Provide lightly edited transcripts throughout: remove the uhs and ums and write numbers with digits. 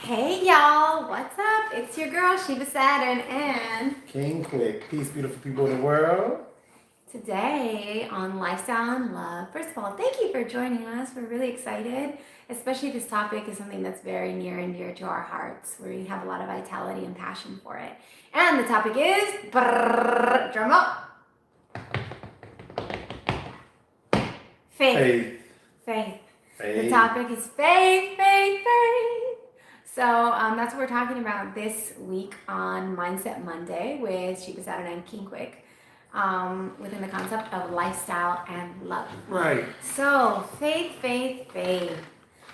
Hey y'all, what's up? It's your girl Shiva Saturn, and King Quick. Peace, beautiful people of the world. today on Lifestyle and Love. First of all, thank you for joining us. We're really excited, especially this topic is something that's very near and dear to our hearts. We have a lot of vitality and passion for it. And the topic is drum up. Faith. Faith. The topic is faith. So that's what we're talking about this week on Mindset Monday with Shiva Saturn and King Quick, within the concept of lifestyle and love. Right. So faith.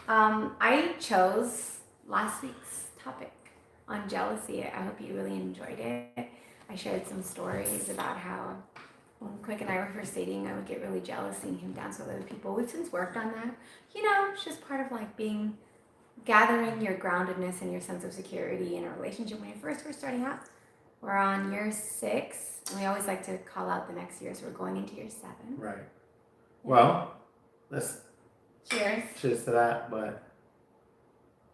I chose last week's topic on jealousy. I hope you really enjoyed it. I shared some stories about how when Quick and I were first dating, I would get really jealous seeing him dance with other people. We've since worked on that. It's just part of like gathering your groundedness and your sense of security in a relationship when you first were starting out. We're on year 6, and we always like to call out the next year, so we're going into year 7. Right. Well, let's cheers to that. But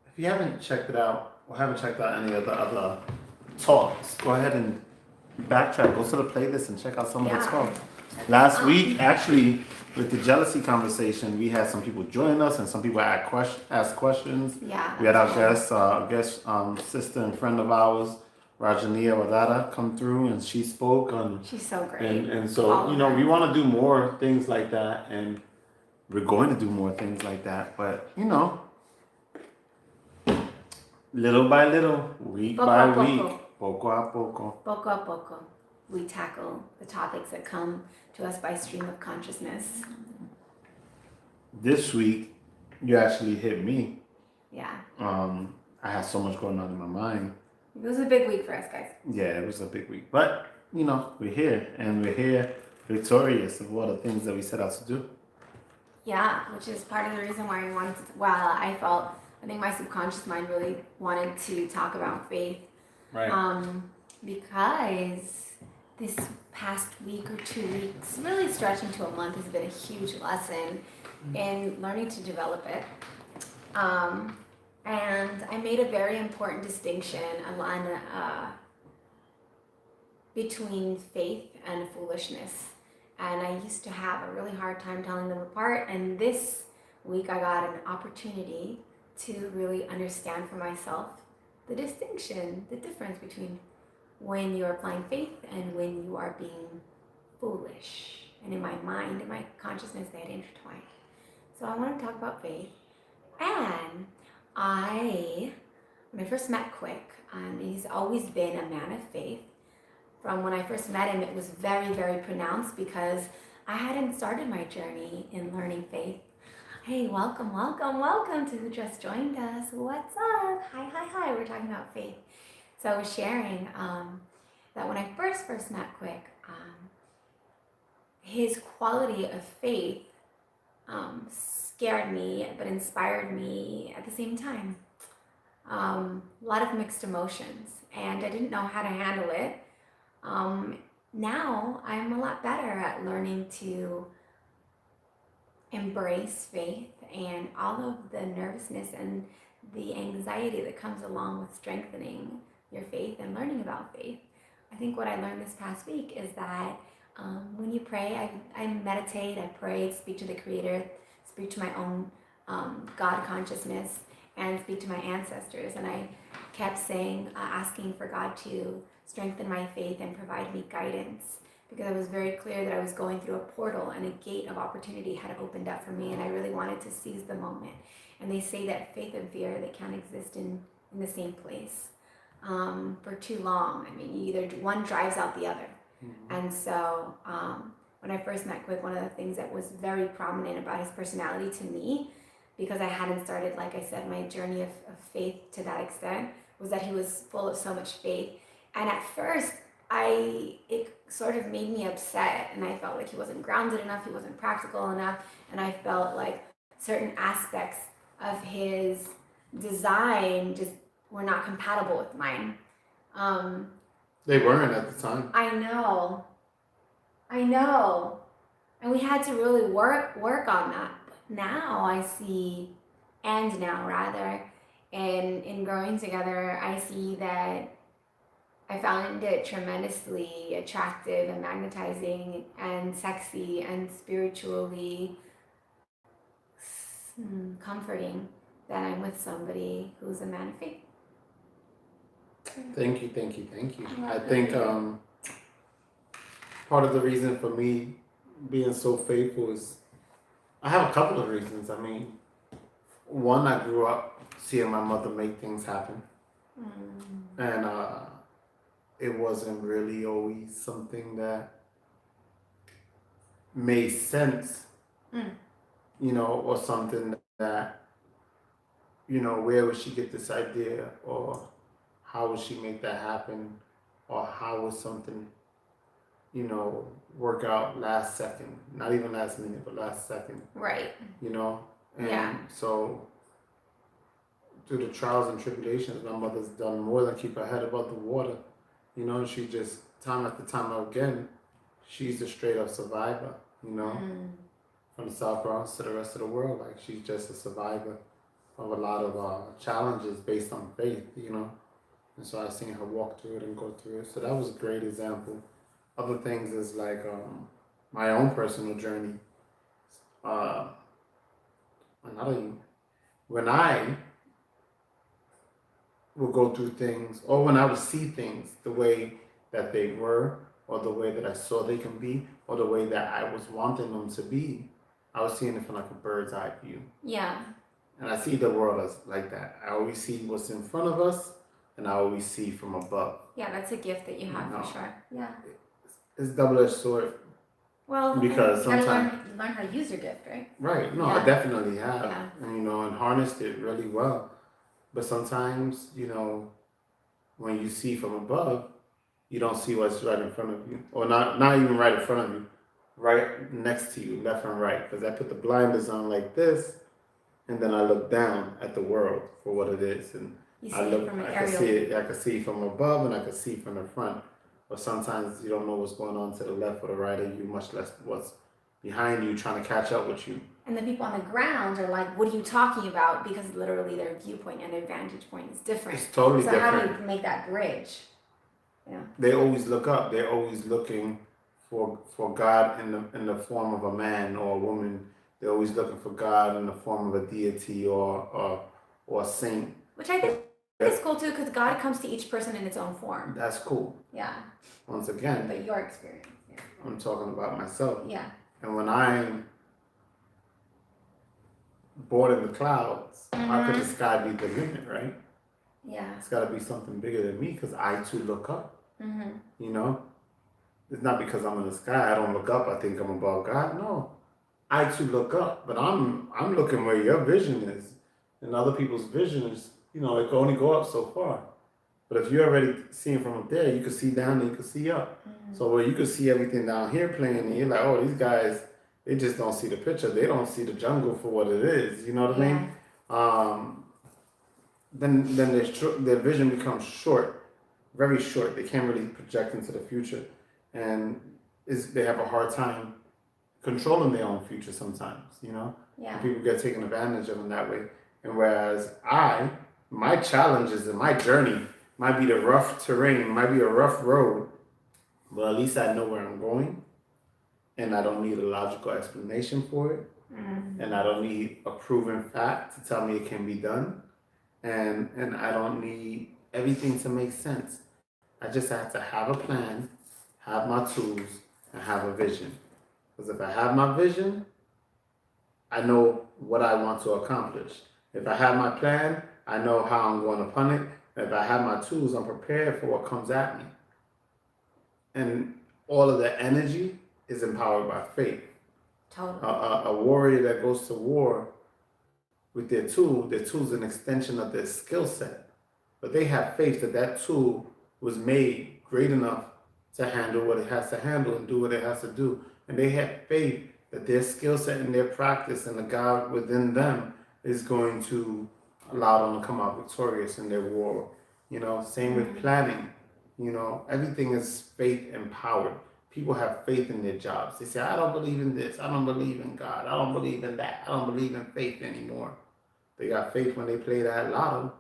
if you haven't checked it out or haven't checked out any of the other talks, go ahead and backtrack. Go to the playlist and check out some of the talks. Last week, actually, with the jealousy conversation, we had some people join us and some people ask questions. Yeah. We had our guest sister and friend of ours, Rajaniya Wadada, come through, and she spoke on. She's so great. And so we want to do more things like that, and we're going to do more things like that. But little by little, week by week, poco a poco, we tackle the topics that come to us by stream of consciousness. This week, you actually hit me. Yeah. I had so much going on in my mind. It was a big week for us, guys. Yeah, it was a big week. But, we're here, and we're here victorious of all the things that we set out to do. Yeah, which is part of the reason why we wanted to, I think my subconscious mind really wanted to talk about faith. Right. Because this past week or 2 weeks, really stretching to a month, has been a huge lesson in learning to develop it. And I made a very important distinction between faith and foolishness. And I used to have a really hard time telling them apart. And this week I got an opportunity to really understand for myself the distinction, the difference between when you're applying faith and when you are being foolish. And in my mind, in my consciousness, they had intertwined. So I want to talk about faith. And when I first met Quick, he's always been a man of faith. From when I first met him, it was very, very pronounced because I hadn't started my journey in learning faith. Hey, welcome to who just joined us. What's up? Hi. We're talking about faith. So I was sharing that when I first met Quick, his quality of faith scared me but inspired me at the same time. A lot of mixed emotions, and I didn't know how to handle it. Now I'm a lot better at learning to embrace faith and all of the nervousness and the anxiety that comes along with strengthening your faith and learning about faith. I think what I learned this past week is that when you pray, I meditate, I pray, speak to the Creator, speak to my own God consciousness, and speak to my ancestors. And I kept asking for God to strengthen my faith and provide me guidance, because I was very clear that I was going through a portal and a gate of opportunity had opened up for me, and I really wanted to seize the moment. And they say that faith and fear, they can't exist in the same place for too long. I mean, either one drives out the other. Mm-hmm. And so when I first met Quick, one of the things that was very prominent about his personality to me, because I hadn't started, like I said, my journey of faith to that extent, was that he was full of so much faith. And at first, it sort of made me upset, and I felt like he wasn't grounded enough, he wasn't practical enough, and I felt like certain aspects of his design just were not compatible with mine. They weren't at the time. I know. And we had to really work on that. But now And in growing together, I see that I found it tremendously attractive and magnetizing and sexy and spiritually comforting that I'm with somebody who's a man of faith. Thank you, thank you, thank you. You're I think welcome. part of the reason for me being so faithful is I have a couple of reasons. I mean, one, I grew up seeing my mother make things happen, and it wasn't really always something that made sense, Mm. you know, or something that, you know, where would she get this idea, or how would she make that happen, or how would something, you know, work out last second, not even last minute, but last second, Right. you know? And Yeah. so through the trials and tribulations, my mother's done more than keep her head above the water. You know, she just, time after time again, she's a straight up survivor, you know, from the South Bronx to the rest of the world. Like, she's just a survivor of a lot of challenges based on faith, you know. And so I've seen her walk through it and go through it. So that was a great example. Other things is like my own personal journey. Another, when I would go through things, or when I would see things the way that they were, or the way that I saw they can be, or the way that I was wanting them to be, I was seeing it from like a bird's eye view. Yeah. And I see the world as like that. I always see what's in front of us, and I always see from above. Yeah, that's a gift that you have No. for sure. Yeah. It's double-edged sword. Well, Because you gotta sometimes, learn how to use your gift, right? right? No, Yeah. I definitely have, Yeah. and, you know, and harnessed it really well. But sometimes, you know, when you see from above, you don't see what's right in front of you, or not even right in front of you, right next to you, left and right. Because I put the blinders on like this, and then I look down at the world for what it is, and You see I it look, from an I can aerial. see it, I can see from above, and I can see from the front. But sometimes you don't know what's going on to the left or the right of you, much less what's behind you trying to catch up with you. And the people on the ground are like, what are you talking about? Because literally their viewpoint and their vantage point is different. It's totally So different. how do you make that bridge? Yeah. They always look up. They're always looking for God in the form of a man or a woman. They're always looking for God in the form of a deity or a saint. Which I think is cool too, because God comes to each person in its own form. That's cool. Yeah. Once again, But your experience. Yeah. I'm talking about myself. Yeah. And when I'm born in the clouds, how could the sky be the limit, right? Yeah. It's got to be something bigger than me, because I too look up. Mm-hmm. You know, it's not because I'm in the sky I don't look up. I think I'm above God. No, I too look up, but I'm looking where your vision is, and other people's vision is. You know, it can only go up so far. But if you're already seeing from up there, you can see down and you can see up. Mm-hmm. So where you can see everything down here playing, and you're like, oh, these guys, they just don't see the picture. They don't see the jungle for what it is. You know what I mean? Then their vision becomes short, very short. They can't really project into the future, and they have a hard time controlling their own future sometimes. You know, Yeah. and people get taken advantage of in that way. And whereas my challenges and my journey might be the rough terrain, might be a rough road, but at least I know where I'm going, and I don't need a logical explanation for it, and I don't need a proven fact to tell me it can be done, and I don't need everything to make sense. I just have to have a plan, have my tools, and have a vision. Because if I have my vision, I know what I want to accomplish. If I have my plan, I know how I'm going upon it. If I have my tools, I'm prepared for what comes at me. And all of the energy is empowered by faith. Totally. A warrior that goes to war with their tool is an extension of their skill set. But they have faith that that tool was made great enough to handle what it has to handle and do what it has to do. And they have faith that their skill set and their practice and the God within them is going to allow them to come out victorious in their war. You know, same with planning. You know, everything is faith empowered. People have faith in their jobs. They say, I don't believe in this. I don't believe in God. I don't believe in that. I don't believe in faith anymore. They got faith when they play that lotto.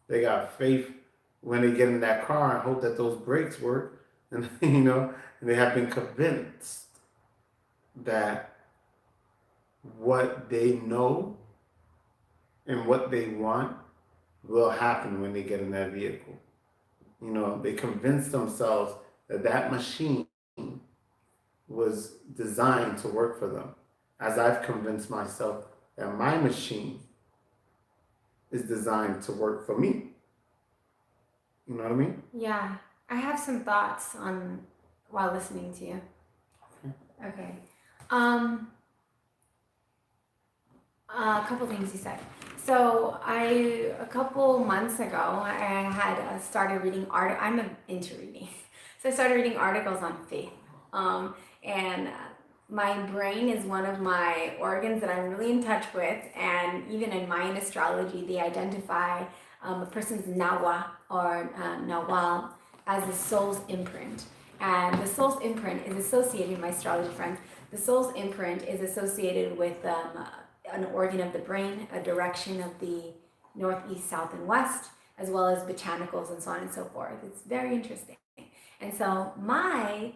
They got faith when they get in that car and hope that those brakes work. And and they have been convinced that what they know and what they want will happen when they get in that vehicle. They convince themselves that that machine was designed to work for them, as I've convinced myself that my machine is designed to work for me. You know what I mean? Yeah, I have some thoughts on while listening to you. Okay. A couple things you said. So a couple months ago, I had started reading I'm into reading, so I started reading articles on faith. And my brain is one of my organs that I'm really in touch with, and even in Mayan astrology, they identify a person's nawa or nawal as the soul's imprint. And the soul's imprint is associated, my astrology friends, the soul's imprint is associated with an organ of the brain, a direction of the north, east, south, and west, as well as botanicals and so on and so forth. It's very interesting. And so my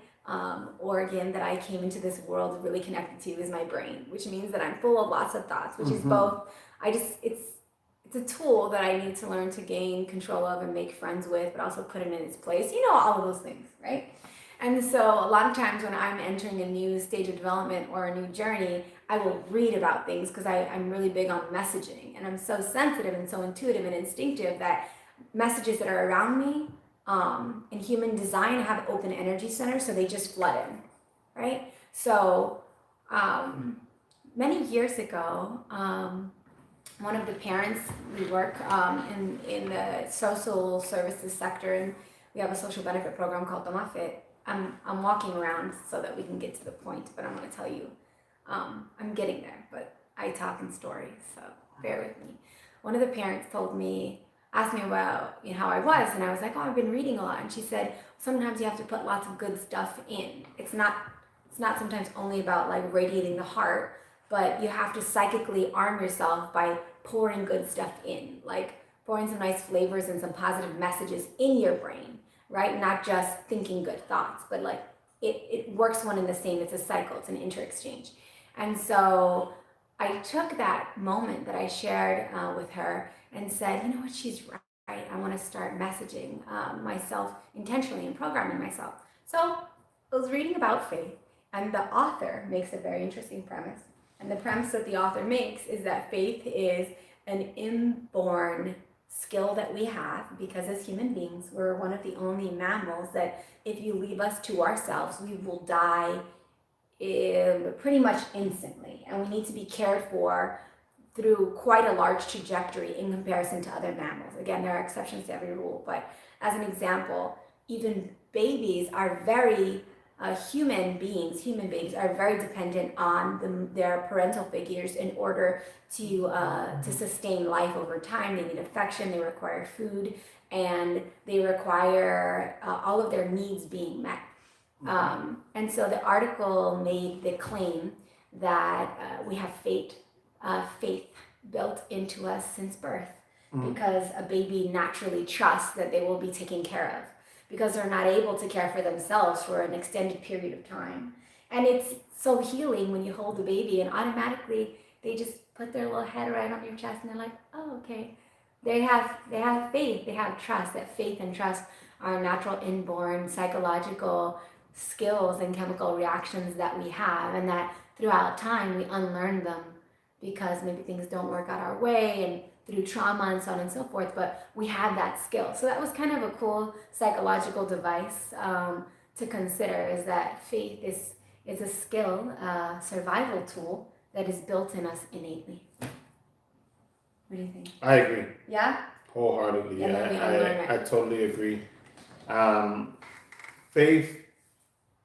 organ that I came into this world really connected to is my brain, which means that I'm full of lots of thoughts, which is both, it's a tool that I need to learn to gain control of and make friends with, but also put it in its place. All of those things, right? And so a lot of times when I'm entering a new stage of development or a new journey, I will read about things because I'm really big on messaging, and I'm so sensitive and so intuitive and instinctive that messages that are around me in human design have open energy centers, so they just flood in, right? So many years ago, one of the parents, we work in the social services sector, and we have a social benefit program called Tomafit. I'm walking around so that we can get to the point, but I'm going to tell you, I'm getting there, but I talk in stories, so bear with me. One of the parents asked me about how I was, and I was like, oh, I've been reading a lot, and she said, sometimes you have to put lots of good stuff in. It's not sometimes only about like radiating the heart, but you have to psychically arm yourself by pouring good stuff in, like pouring some nice flavors and some positive messages in your brain, right? Not just thinking good thoughts, but like it works one and the same. It's a cycle, it's an inter-exchange. And so I took that moment that I shared with her and said, you know what, she's right. I want to start messaging myself intentionally and programming myself. So I was reading about faith, and the author makes a very interesting premise. And the premise that the author makes is that faith is an inborn skill that we have, because as human beings, we're one of the only mammals that if you leave us to ourselves, we will die pretty much instantly. And we need to be cared for through quite a large trajectory in comparison to other mammals. Again, there are exceptions to every rule, but as an example, even babies are very human babies are very dependent on their parental figures in order to sustain life over time. They need affection, they require food, and they require all of their needs being met. And so the article made the claim that we have faith built into us since birth, because a baby naturally trusts that they will be taken care of, because they're not able to care for themselves for an extended period of time. And it's so healing when you hold the baby and automatically they just put their little head right on your chest and they're like, oh, okay. They have faith, they have trust. That faith and trust are natural, inborn, psychological skills and chemical reactions that we have, and that throughout time we unlearn them because maybe things don't work out our way and through trauma and so on and so forth, but we have that skill. So that was kind of a cool psychological device to consider, is that faith is a skill, survival tool that is built in us innately. What do you think? I agree. Yeah? Wholeheartedly. I totally agree. Faith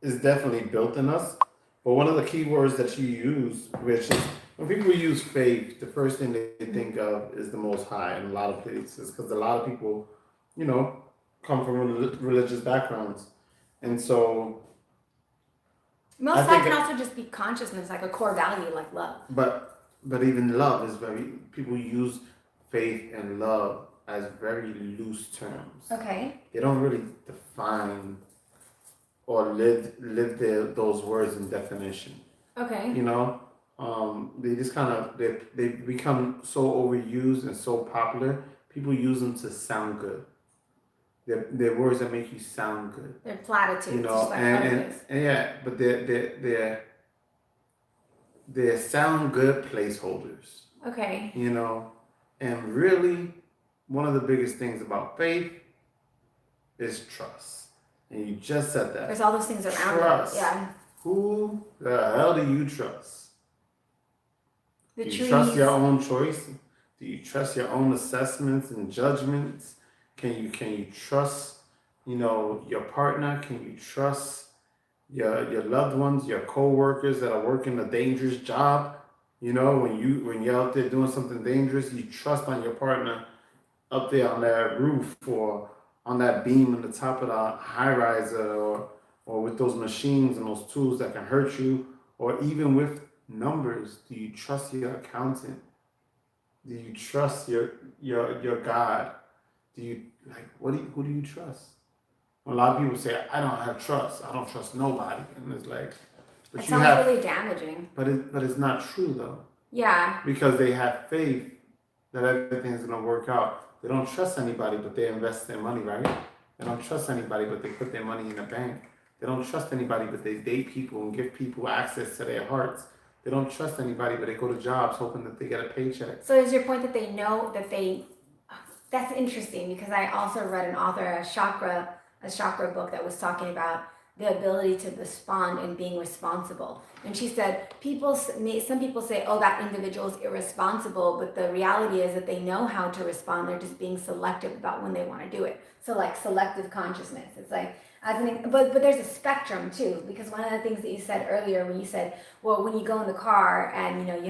is definitely built in us, but one of the key words that you use, which is, when people use faith, the first thing they think of is the Most High in a lot of places, because a lot of people, come from religious backgrounds. And so Most High can also just be consciousness, like a core value, like love. But but even love is very, people use faith and love as very loose terms. Okay. They don't really define or live those words in definition. Okay. You know, they just kind of they become so overused and so popular. People use them to sound good. They're words that make you sound good. They're platitudes. You know, just like and yeah, but they're sound good placeholders. Okay. You know, and really, one of the biggest things about faith is trust. And you just said that. There's all those things around Trust. it. Yeah. Who the hell do you trust? The Do you trees. trust your own choice? Do you trust your own assessments and judgments? Can you trust, you know, your partner? Can you trust your loved ones, your co-workers that are working a dangerous job? You know, when you're out there doing something dangerous, you trust on your partner up there on that roof or on that beam on the top of the high riser or with those machines and those tools that can hurt you, or even with numbers. Do you trust your accountant? Do you trust your God? Do you who do you trust? A lot of people say, I don't have trust. I don't trust nobody. And it's like, but It you sounds have, really damaging. but it's not true though. Yeah. Because they have faith that everything's gonna work out. They don't trust anybody, but they invest their money, right? They don't trust anybody, but they put their money in a bank. They don't trust anybody, but they date people and give people access to their hearts. They don't trust anybody, but they go to jobs hoping that they get a paycheck. So is your point that they know that they? That's interesting because I also read an author, a chakra book that was talking about the ability to respond and being responsible. And she said, some people say, oh, that individual is irresponsible, but the reality is that they know how to respond. They're just being selective about when they want to do it. So like selective consciousness. It's like, but there's a spectrum too, because one of the things that you said earlier when you said, well, when you go in the car and you know you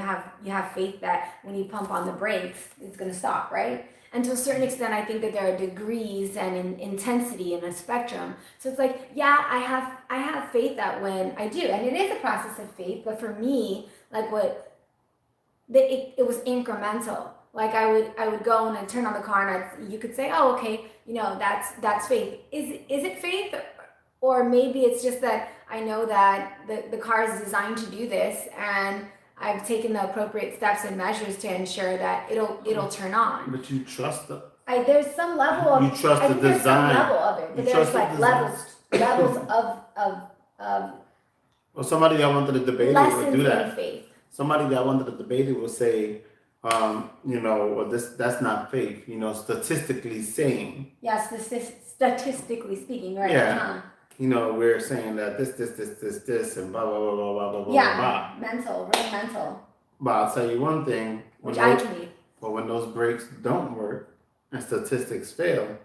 have faith that when you pump on the brakes, it's going to stop, right? And to a certain extent, I think that there are degrees and in intensity in a spectrum. So it's like, yeah, I have faith that when I do, and it is a process of faith. But for me, like it was incremental. Like I would go and I'd turn on the car and you could say, oh, okay, you know, that's faith. Is it faith? Or maybe it's just that I know that the car is designed to do this and I've taken the appropriate steps and measures to ensure that it'll turn on. But you trust the. There's some level of. You trust I the think there's some design. level of it, but You there's trust the like design. levels of Well, somebody that wanted to debate it would lessons do in that. faith. Somebody that wanted to debate it will say, you know, well, that's not faith. You know, statistically saying. Yes, statistically speaking, right? Yeah. Uh-huh. You know, we're saying that this, and blah blah blah blah blah blah blah Yeah, blah. mental, real mental. But I'll tell you one thing. Which I can be. But when those brakes don't work and statistics fail,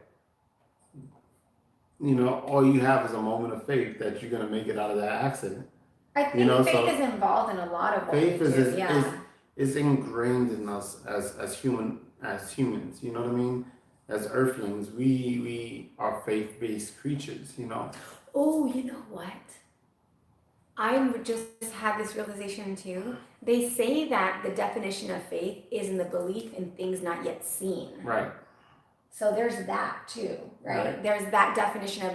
you know, all you have is a moment of faith that you're gonna make it out of that accident. I think You know, faith so is involved in a lot of what faith we do. is ingrained in us as humans. You know what I mean? As earthlings, we are faith-based creatures. You know. Oh, you know what? I just had this realization too. They say that the definition of faith is in the belief in things not yet seen. Right. So there's that too, right? Right. There's that definition of,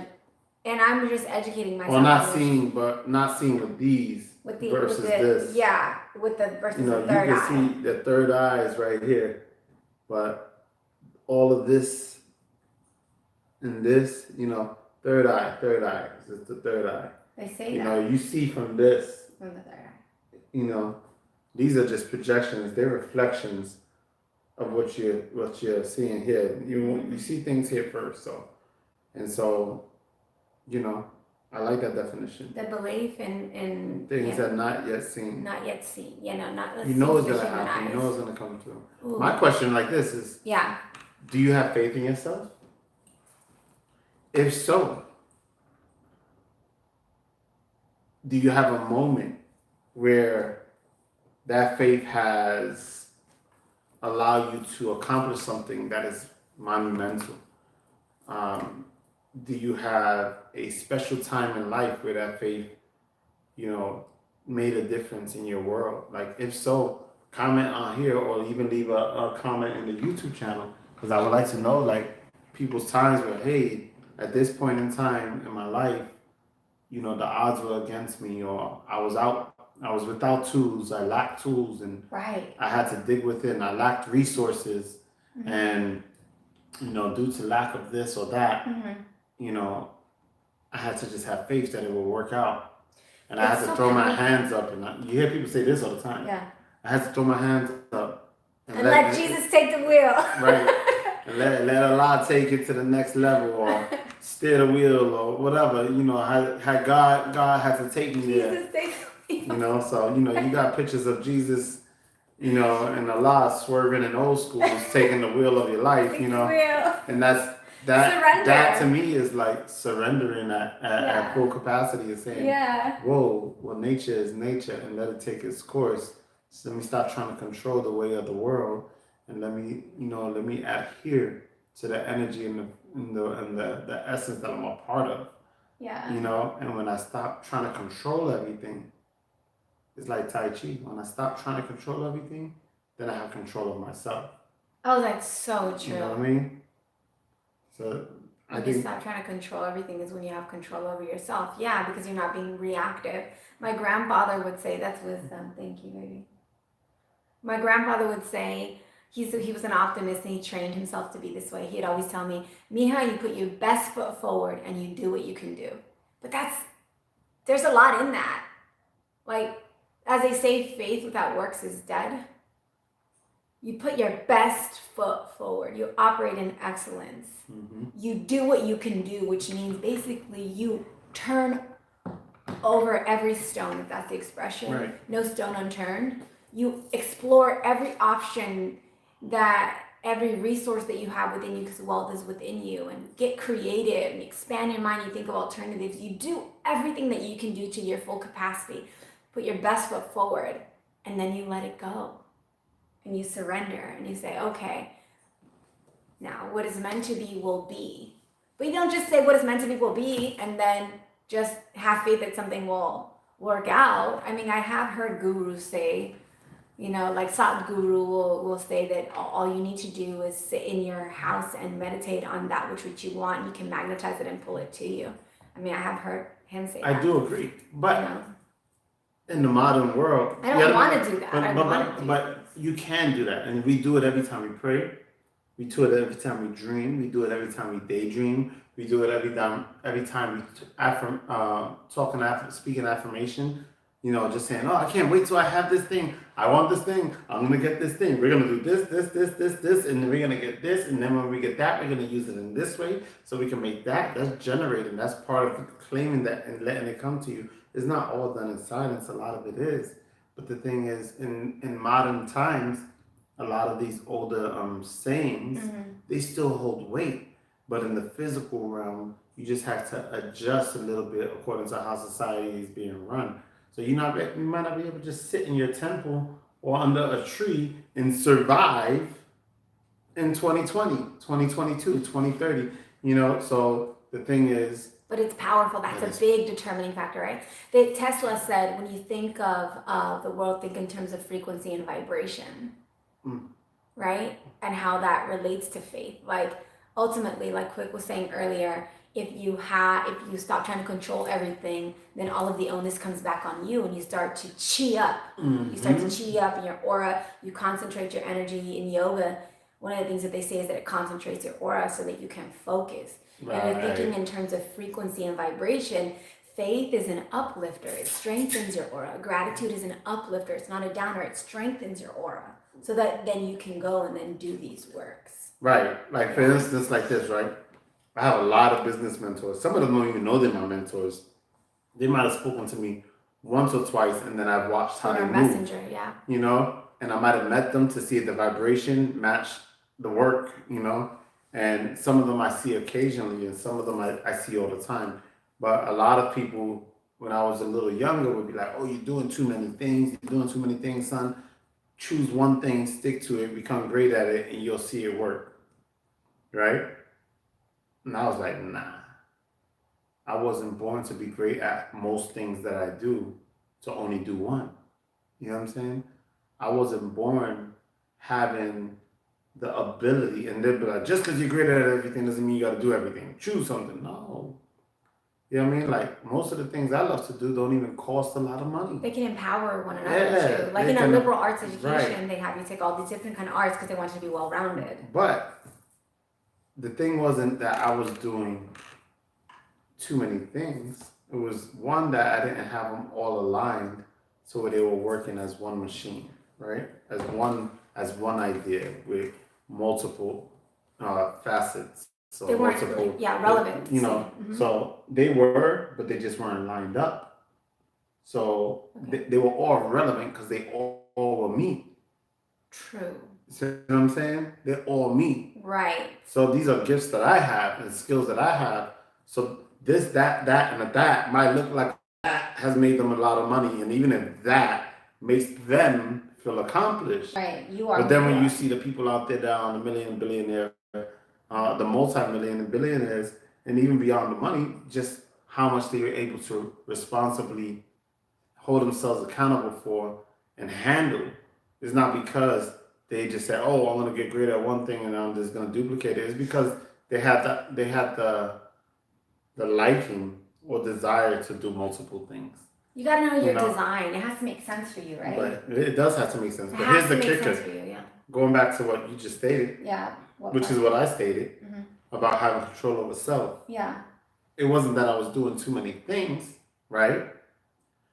and I'm just educating myself. Well, not on this. seeing, but not seeing with these versus this. Yeah, with the versus You know, the third you eye. can see the third eye is right here, but all of this and this, you know, third eye. This is the third eye. They say You that know, you see from this. from the third eye. You know, these are just projections. They're reflections of what you're seeing here. You see things here first, so you know, I like that definition. The belief in Things that are not yet seen. not yet seen. You know, not. You know it's seen gonna through human happen. You eyes. know it's gonna come true. Ooh. My question, like this, is: Yeah. do you have faith in yourself? If so, do you have a moment where that faith has allowed you to accomplish something that is monumental? Do you have a special time in life where that faith, you know, made a difference in your world? Like, if so, comment on here or even leave a comment in the YouTube channel, because I would like to know, like, people's times where, hey, at this point in time in my life, the odds were against me, or I was without tools, I lacked tools, and Right. I had to dig within, I lacked resources, and, due to lack of this or that, I had to just have faith that it will work out. And I had to throw my hands up, and you hear people say this all the time. Yeah. I had to throw my hands up and let Jesus take the wheel. Right. And let Allah take it to the next level, or steer the wheel, or whatever. Had God had to take me there. Jesus take the wheel. So you got pictures of Jesus, and Allah swerving in old schools, taking the wheel of your life. And that to me is like surrendering at full capacity, and saying, whoa, well, nature is nature, and let it take its course. So let me stop trying to control the way of the world, and let me adhere to the energy and the essence that I'm a part of. Yeah. And when I stop trying to control everything, it's like Tai Chi. When I stop trying to control everything, then I have control of myself. Oh, that's so true. You know what I mean? So when you stop trying to control everything is when you have control over yourself. Yeah, because you're not being reactive. My grandfather would say, that's wisdom. Thank you, baby. My grandfather would say, he was an optimist and he trained himself to be this way. He'd always tell me, Mija, you put your best foot forward and you do what you can do. But there's a lot in that. Like, as they say, faith without works is dead. You put your best foot forward. You operate in excellence. You do what you can do, which means basically you turn over every stone, if that's the expression. Right. No stone unturned. You explore every option, every resource that you have within you, because wealth is within you, and get creative and expand your mind. You think of alternatives. You do everything that you can do to your full capacity. Put your best foot forward, and then you let it go. And you surrender, and you say, okay, now what is meant to be will be. But you don't just say what is meant to be will be, and then just have faith that something will work out. I mean, I have heard gurus say, like Sadhguru will say that all you need to do is sit in your house and meditate on that which you want, and you can magnetize it and pull it to you. I mean, I have heard him say that. I do agree. But in the modern world, I don't want to do that. But you can do that, and we do it every time we pray. We do it every time we dream. We do it every time we daydream. We do it every time we speaking affirmation. Just saying, oh, I can't wait till I have this thing. I want this thing. I'm gonna get this thing. We're gonna do this, and then we're gonna get this, and then when we get that, we're gonna use it in this way, so we can make that. That's generating. That's part of claiming that and letting it come to you. It's not all done in silence. A lot of it is. But the thing is, in modern times, a lot of these older sayings, they still hold weight. But in the physical realm, you just have to adjust a little bit according to how society is being run. So you might not be able to just sit in your temple or under a tree and survive in 2020, 2022, 2030. So the thing is, but it's powerful. That's a big determining factor, right? Tesla said, when you think of the world, think in terms of frequency and vibration, right? And how that relates to faith. Like, ultimately, like Quick was saying earlier, if you stop trying to control everything, then all of the onus comes back on you, and you start to chi up. You start to chi up in your aura. You concentrate your energy in yoga. One of the things that they say is that it concentrates your aura so that you can focus. Right. And you're thinking in terms of frequency and vibration. Faith is an uplifter. It strengthens your aura. Gratitude is an uplifter. It's not a downer. It strengthens your aura so that then you can go and then do these works. Right. Like, for instance, like this, right? I have a lot of business mentors. Some of them don't even know they're my mentors. They might have spoken to me once or twice, and then I've watched how they move. Messenger, yeah. And I might have met them to see if the vibration matched the work, And some of them I see occasionally, and some of them I see all the time. But a lot of people, when I was a little younger, would be like, oh, you're doing too many things. You're doing too many things, son. Choose one thing, stick to it, become great at it, and you'll see it work. Right? And I was like, nah. I wasn't born to be great at most things that I do, to only do one. You know what I'm saying? I wasn't born having the ability, and they'd be like, just because you're great at everything doesn't mean you got to do everything. Choose something. No. You know what I mean? Like, most of the things I love to do don't even cost a lot of money. They can empower one another Yeah, too. Like they in a can- liberal arts education, right. they have you take all these different kind of arts because they want you to be well rounded. But the thing wasn't that I was doing too many things. It was one that I didn't have them all aligned so they were working as one machine, right? As one idea with multiple facets. So They weren't multiple, relevant. you know. Mhm. So they were, but they just weren't lined up. So Okay. they were all relevant because they all were me. True. See what I'm saying? They're all me. Right. So these are gifts that I have and skills that I have. So this, that, and that might look like that has made them a lot of money. And even if that makes them feel accomplished. Right. You are. But then when you see the people out there that are on the million, billionaire, the multi-million and billionaires, and even beyond the money, just how much they were able to responsibly hold themselves accountable for and handle is not because they just said, "Oh, I'm going to get great at one thing and I'm just going to duplicate it." It's because they had the liking or desire to do multiple things. You got to know your You know? design. It has to make sense for you, right? But it does have to make sense. It But has here's the to make kicker. sense for you, yeah. Going back to what you just stated, Yeah. which is what I stated Mhm. about having control over self. Yeah. It wasn't that I was doing too many things, right?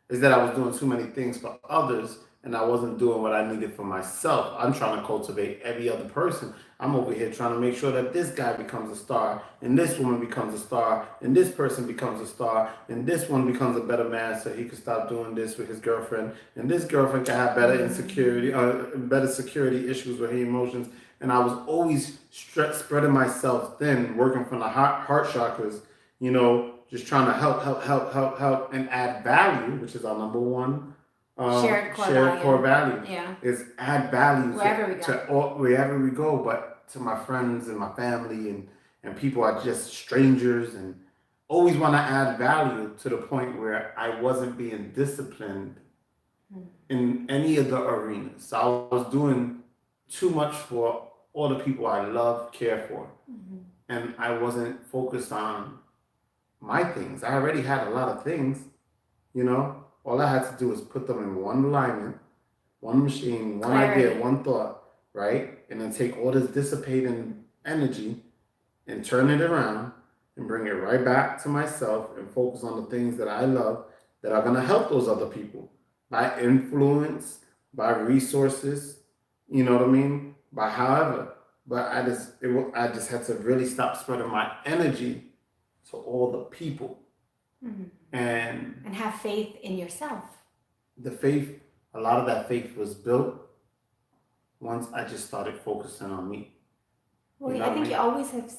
It's that I was doing too many things for others and I wasn't doing what I needed for myself. I'm trying to cultivate every other person. I'm over here trying to make sure that this guy becomes a star and this woman becomes a star and this person becomes a star and this one becomes a better man so he can stop doing this with his girlfriend and this girlfriend can have better insecurity, better security issues with her emotions. And I was always spreading myself thin, working from the heart chakras, you know, just trying to help, and add value, which is our number one Shared core value. Yeah. Is add value Wherever we go. But to my friends and my family and people are just strangers and always want to add value to the point where I wasn't being disciplined in any of the arenas. So I was doing too much for all the people I love, care for. And I wasn't focused on my things. I already had a lot of things, you know. All I had to do was put them in one alignment, one machine, one idea, one thought, right? And then take all this dissipating energy and turn it around and bring it right back to myself and focus on the things that I love that are gonna help those other people by influence, by resources, you know what I mean? By however. But I just had to really stop spreading my energy to all the people. And have faith in yourself. The faith, a lot of that faith was built once I just started focusing on me. Well, You know I what think I mean? you always have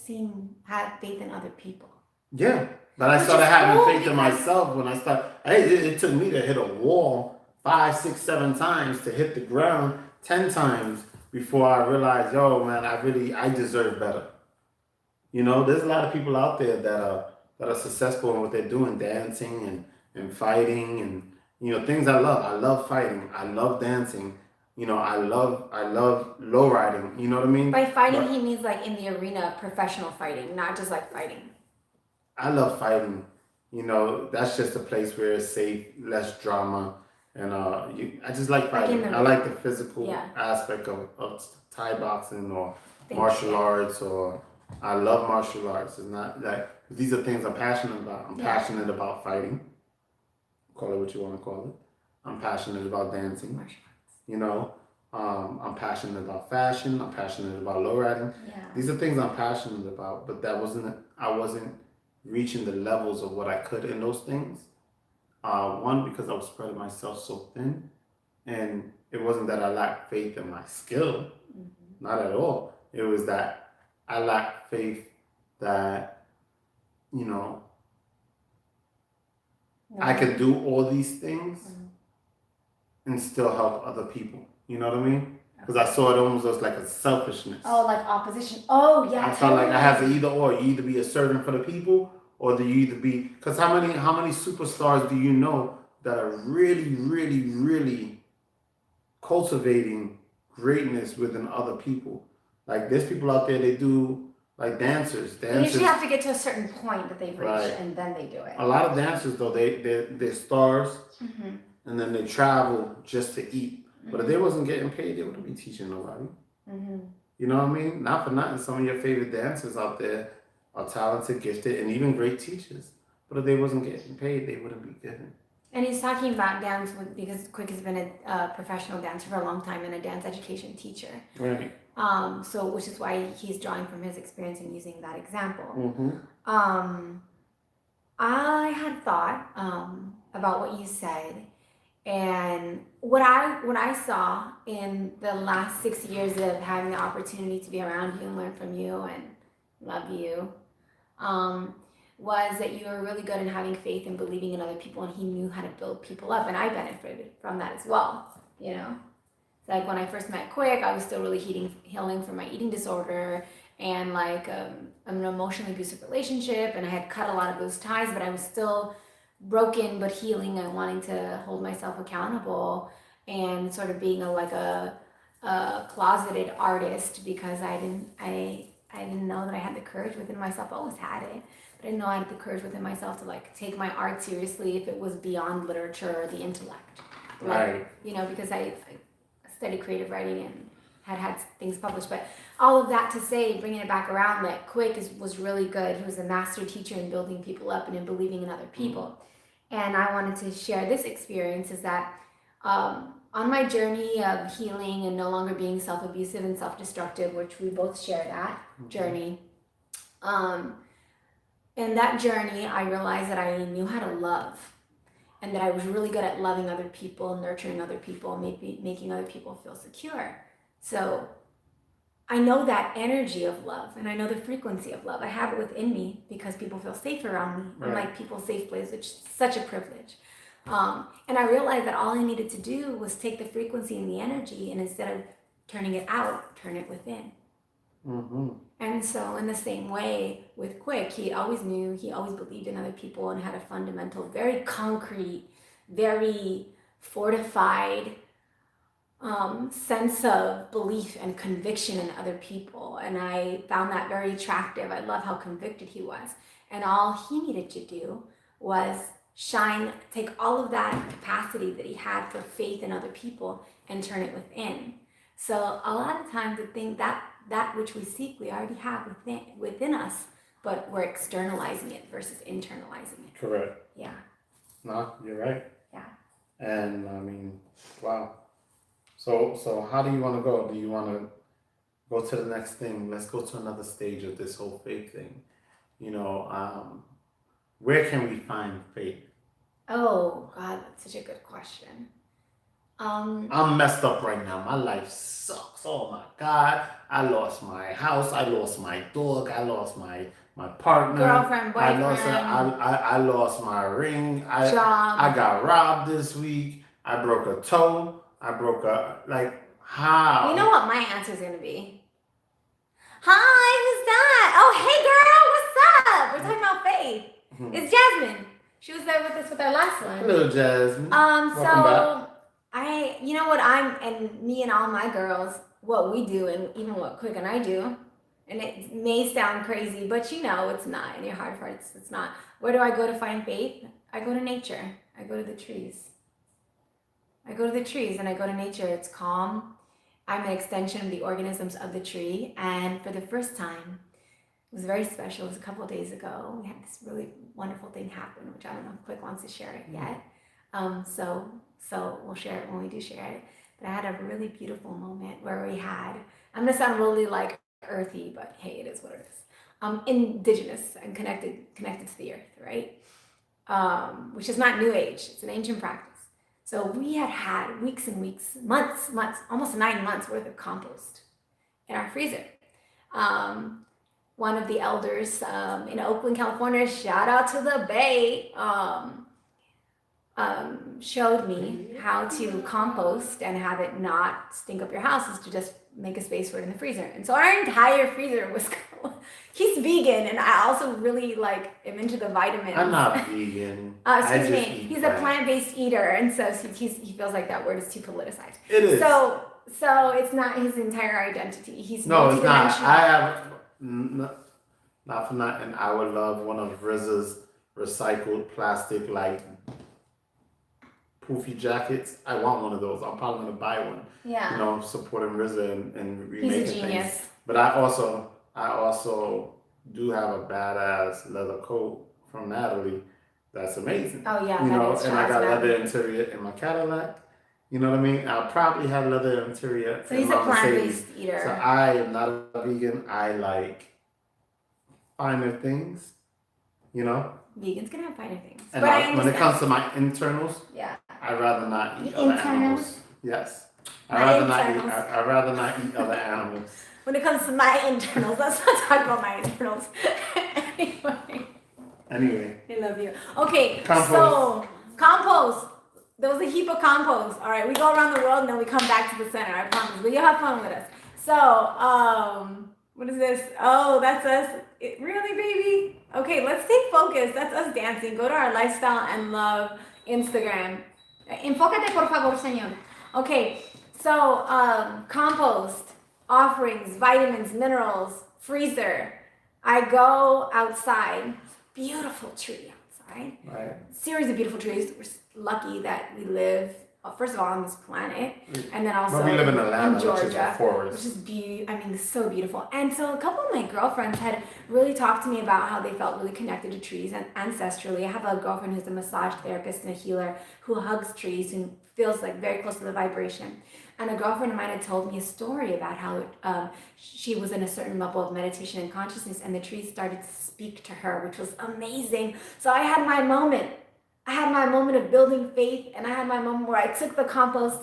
had faith in other people. Yeah, but I Which started is having cool faith in because- myself when I started. It took me to hit a wall 5, 6, 7 times to hit the ground 10 times before I realized, yo, man, I deserve better. You know, there's a lot of people out there that are successful in what they're doing, dancing and fighting and, you know, things I love. I love fighting. I love dancing. You know, I love low riding. You know what I mean? By fighting, he means like in the arena, professional fighting, not just like fighting. I love fighting. You know, that's just a place where it's safe, less drama, and I just like fighting. I like the physical aspect of Thai boxing or martial arts, or I love martial arts. It's not like these are things I'm passionate about. I'm passionate about fighting. Call it what you want to call it. I'm passionate about dancing. You know, I'm passionate about fashion. I'm passionate about lowriding. Yeah. These are things I'm passionate about, but I wasn't reaching the levels of what I could in those things. One, because I was spreading myself so thin, and it wasn't that I lacked faith in my skill, not at all. It was that I lacked faith that, you know, I could do all these things and still help other people. You know what I mean? Because I saw it almost as like a selfishness. Oh, like opposition. Oh, yeah. I felt like I had to either or. You either be a servant for the people, or do you either be? Because how many superstars do you know that are really, really, really cultivating greatness within other people. Like there's people out there, they do like dancers. They usually have to get to a certain point that they've reached, Right. and then they do it. A lot of dancers though, they're stars, Mm-hmm. and then they travel just to eat. But if they wasn't getting paid, they wouldn't be teaching nobody. Mm-hmm. You know what I mean? Not for nothing. Some of your favorite dancers out there are talented, gifted, and even great teachers. But if they wasn't getting paid, they wouldn't be given. And he's talking about dance because Quick has been a professional dancer for a long time and a dance education teacher. Right. So which is why he's drawing from his experience and using that example. Mm-hmm. I had thought about what you said, and what I saw in the last 6 years of having the opportunity to be around you and learn from you and love you, was that you were really good in having faith and believing in other people, and he knew how to build people up, and I benefited from that as well. You know, like when I first met Quick, I was still really healing from my eating disorder and like an emotionally abusive relationship, and I had cut a lot of those ties, but I was still broken but healing and wanting to hold myself accountable and sort of being a closeted artist because I didn't know that I had the courage within myself. I always had it, but I didn't know I had the courage within myself to like take my art seriously if it was beyond literature or the intellect. Right. You know, because I studied creative writing and had things published, but all of that to say, bringing it back around, that Quick was really good. He was a master teacher in building people up and in believing in other people. And I wanted to share this experience is that on my journey of healing and no longer being self-abusive and self-destructive, which we both share that journey, in that journey, I realized that I knew how to love and that I was really good at loving other people, nurturing other people, making other people feel secure. So I know that energy of love and I know the frequency of love. I have it within me because people feel safe around me. I'm like people's safe place, which is such a privilege. And I realized that all I needed to do was take the frequency and the energy and instead of turning it out, turn it within. Mm-hmm. And so in the same way with Quick, he always believed in other people and had a fundamental, very concrete, very fortified sense of belief and conviction in other people. And I found that very attractive. I love how convicted he was. And all he needed to do was take all of that capacity that he had for faith in other people and turn it within. So a lot of times the thing that which we seek, we already have within us, but we're externalizing it versus internalizing it. Correct. Yeah. No, you're right. Yeah. And I mean, wow. So how do you want to go? Do you want to go to the next thing? Let's go to another stage of this whole faith thing. You know, where can we find faith? Oh God, that's such a good question. I'm messed up right now. My life sucks. Oh my God. I lost my house. I lost my dog. I lost my partner. Girlfriend, boyfriend. I lost my ring. Job. I got robbed this week. I broke a toe. How? You know what my answer is going to be? Hi, who's that? Oh, hey girl, what's up? We're talking about faith. Mm-hmm. It's Jasmine. She was there with us with our last one. Hello, Jasmine. So back. you know what and me and all my girls, what we do and even what Quick and I do, and it may sound crazy, but you know it's not. In your heart of hearts, it's not. Where do I go to find faith? I go to nature. I go to the trees. I go to the trees and I go to nature. It's calm. I'm an extension of the organisms of the tree. And for the first time, it was very special. It was a couple of days ago. We had this really wonderful thing happen, which I don't know if Quick wants to share it yet. So we'll share it when we do share it. But I had a really beautiful moment where we had, I'm going to sound really like earthy, but hey, it is what it is. Indigenous and connected to the earth, right? Which is not new age. It's an ancient practice. So we had weeks and weeks, months, almost 9 months worth of compost in our freezer. One of the elders in Oakland, California, shout out to the Bay, showed me how to compost and have it not stink up your house is to just make a space for it in the freezer. And so our entire freezer was He's vegan, and I also really like am into the vitamins. I'm not vegan. Excuse me. eat He's a plant-based eater, and so he feels like that word is too politicized. It is. So it's not his entire identity. He's No, it's not. multidimensional. I have not for nothing. I would love one of RZA's recycled plastic like poofy jackets. I want one of those. I'm probably gonna buy one. Yeah. You know, supporting RZA and remaking He's a genius. things. But I also do have a badass leather coat from Natalie. That's amazing. Oh yeah. You know, is and I got Natalie. leather interior in my Cadillac. You know what I mean? I'll probably have leather interior So in he's my a Mercedes. plant-based eater. So I am not a vegan. I like finer things, you know. Vegans can have finer things. And But I when it comes to my internals, yeah. I'd rather not eat The other internals? animals. Yes. My I'd internals. rather not eat other animals. When it comes to my internals, let's not talk about my internals. Anyway. I love you. Okay, Compost. so compost. There was a heap of compost. All right, we go around the world and then we come back to the center. I promise. But you'll have fun with us. So, what is this? Oh, that's us. Really, baby? Okay, let's take focus. That's us dancing. Go to our Lifestyle and Love Instagram. Enfócate, por favor, señor. Okay, so compost, offerings, vitamins, minerals, freezer. I go outside. Beautiful tree outside. Right. Series of beautiful trees. We're lucky that we live, first of all, on this planet, and then also Well, we live in Atlanta, Georgia, which is a forest. which is it's so beautiful. And so a couple of my girlfriends had really talked to me about how they felt really connected to trees and ancestrally. I have a girlfriend who's a massage therapist and a healer who hugs trees and feels like very close to the vibration. And a girlfriend of mine had told me a story about how she was in a certain level of meditation and consciousness, and the trees started to speak to her, which was amazing. So I had my moment. I had my moment of building faith, and I had my moment where I took the compost,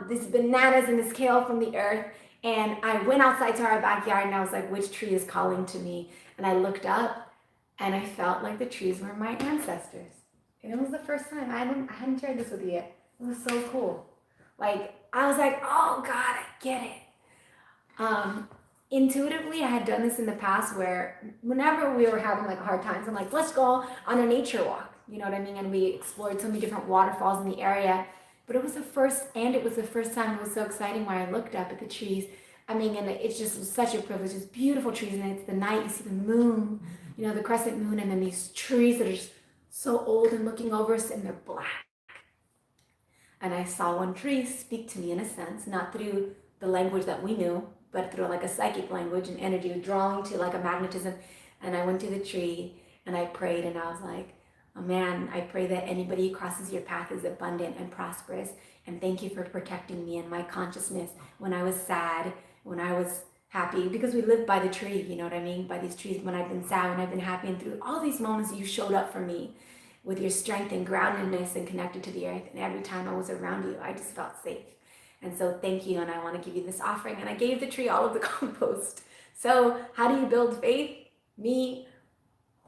these bananas and this kale from the earth, and I went outside to our backyard, and I was like, which tree is calling to me? And I looked up, and I felt like the trees were my ancestors. And it was the first time. I hadn't shared this with you yet. It was so cool. Like, I was like, oh God, I get it. Intuitively, I had done this in the past where whenever we were having like hard times, I'm like, let's go on a nature walk. You know what I mean? And we explored so many different waterfalls in the area. But it was the first time, it was so exciting when I looked up at the trees. I mean, and it just was such a privilege. It's beautiful trees, and it's the night, you see the moon, you know, the crescent moon, and then these trees that are just so old and looking over us, and they're black. And I saw one tree speak to me in a sense, not through the language that we knew, but through like a psychic language and energy, drawing to like a magnetism. And I went to the tree and I prayed, and I was like, oh man, I pray that anybody who crosses your path is abundant and prosperous. And thank you for protecting me and my consciousness when I was sad, when I was happy, because we live by the tree, you know what I mean? By these trees, when I've been sad, when I've been happy, and through all these moments you showed up for me with your strength and groundedness and connected to the earth. And every time I was around you, I just felt safe. And so thank you, and I want to give you this offering. And I gave the tree all of the compost. So how do you build faith? Me,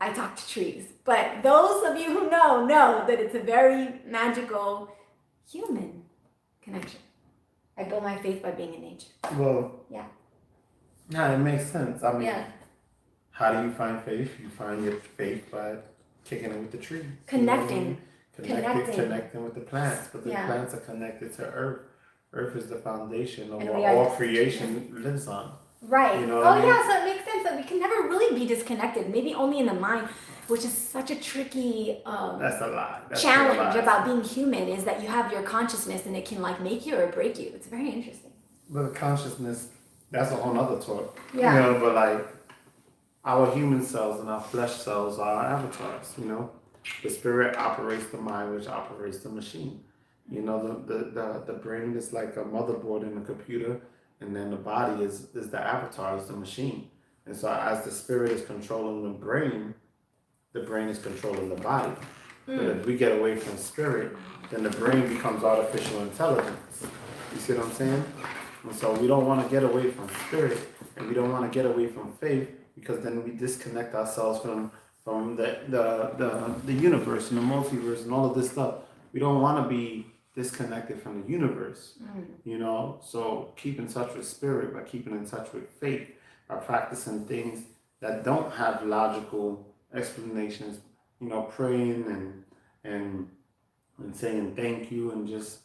I talk to trees. But those of you who know that it's a very magical human connection. I build my faith by being in nature. Well, Yeah. Yeah, it makes sense. I mean, Yeah. how do you find faith? You find your faith by kicking it with the trees. Connecting. You know what I mean? Connecting with the plants, but the Yeah. plants are connected to earth. Earth is the foundation of And what we are all just- creation lives on. Right. You know what I mean? Yeah, so it makes sense that we can never really be disconnected. Maybe only in the mind, which is such a tricky That's a lie. That's challenge a lie. about being human, is that you have your consciousness and it can like make you or break you. It's very interesting. But consciousness, that's a whole nother talk. Yeah. You know, but like our human cells and our flesh cells are our avatars, you know. The spirit operates the mind, which operates the machine. You know, the brain is like a motherboard in a computer, and then the body is the avatar, is the machine. And so as the spirit is controlling the brain is controlling the body. But if we get away from spirit, then the brain becomes artificial intelligence. You see what I'm saying? And so we don't want to get away from spirit, and we don't want to get away from faith, because then we disconnect ourselves from the universe and the multiverse and all of this stuff. We don't want to be disconnected from the universe, you know. So keep in touch with spirit by keeping in touch with faith, by practicing things that don't have logical explanations, praying and and saying thank you and just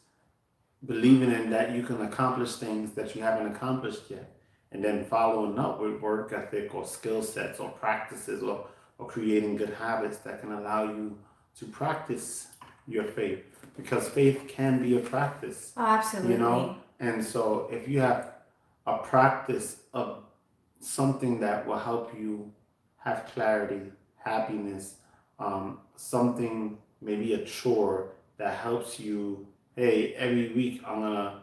believing in that you can accomplish things that you haven't accomplished yet. And then following up with work ethic or skill sets or practices or creating good habits that can allow you to practice your faith. Because faith can be a practice, Oh, absolutely. And so if you have a practice of something that will help you have clarity, happiness, something, maybe a chore that helps you. Hey, every week I'm gonna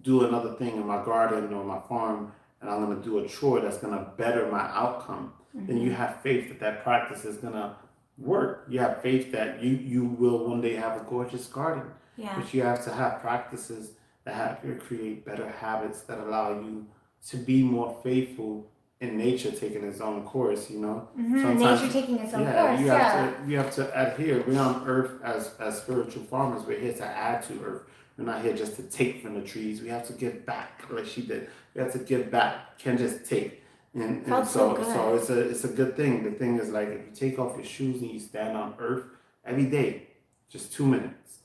do another thing in my garden or my farm, and I'm gonna do a chore that's gonna better my outcome. Then you have faith that that practice is gonna work. You have faith that you will one day have a gorgeous garden. Yeah. But you have to have practices that have you create better habits that allow you to be more faithful in nature taking its own course, Sometimes, Nature taking its own yeah, course. you have to adhere. We're on earth as spiritual farmers. We're here to add to earth. We're not here just to take from the trees. We have to give back, like she did. We have to give back. Can't just take. And Felt so so good. it's a good thing. The thing is, like, if you take off your shoes and you stand on earth every day, just 2 minutes,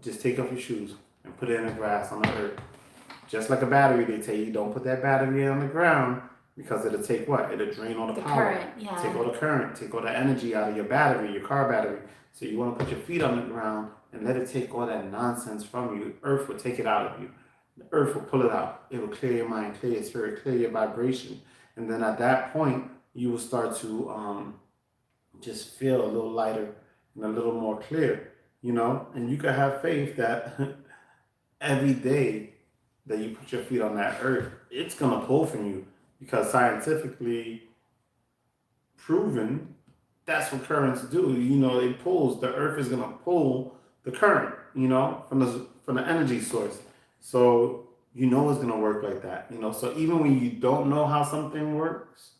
just take off your shoes and put it in the grass on the earth. Just like a battery, they tell you don't put that battery on the ground because it'll take what? It'll drain all the power. Current, yeah. Take all the current, take all the energy out of your battery, your car battery. So you want to put your feet on the ground and let it take all that nonsense from you. Earth will take it out of you. The earth will pull it out. It will clear your mind, clear your spirit, clear your vibration. And then at that point, you will start to just feel a little lighter and a little more clear, And you can have faith that every day that you put your feet on that earth, it's going to pull from you because scientifically proven that's what currents do. It pulls. The earth is going to pull the current, from the energy source. So it's going to work like that, So even when you don't know how something works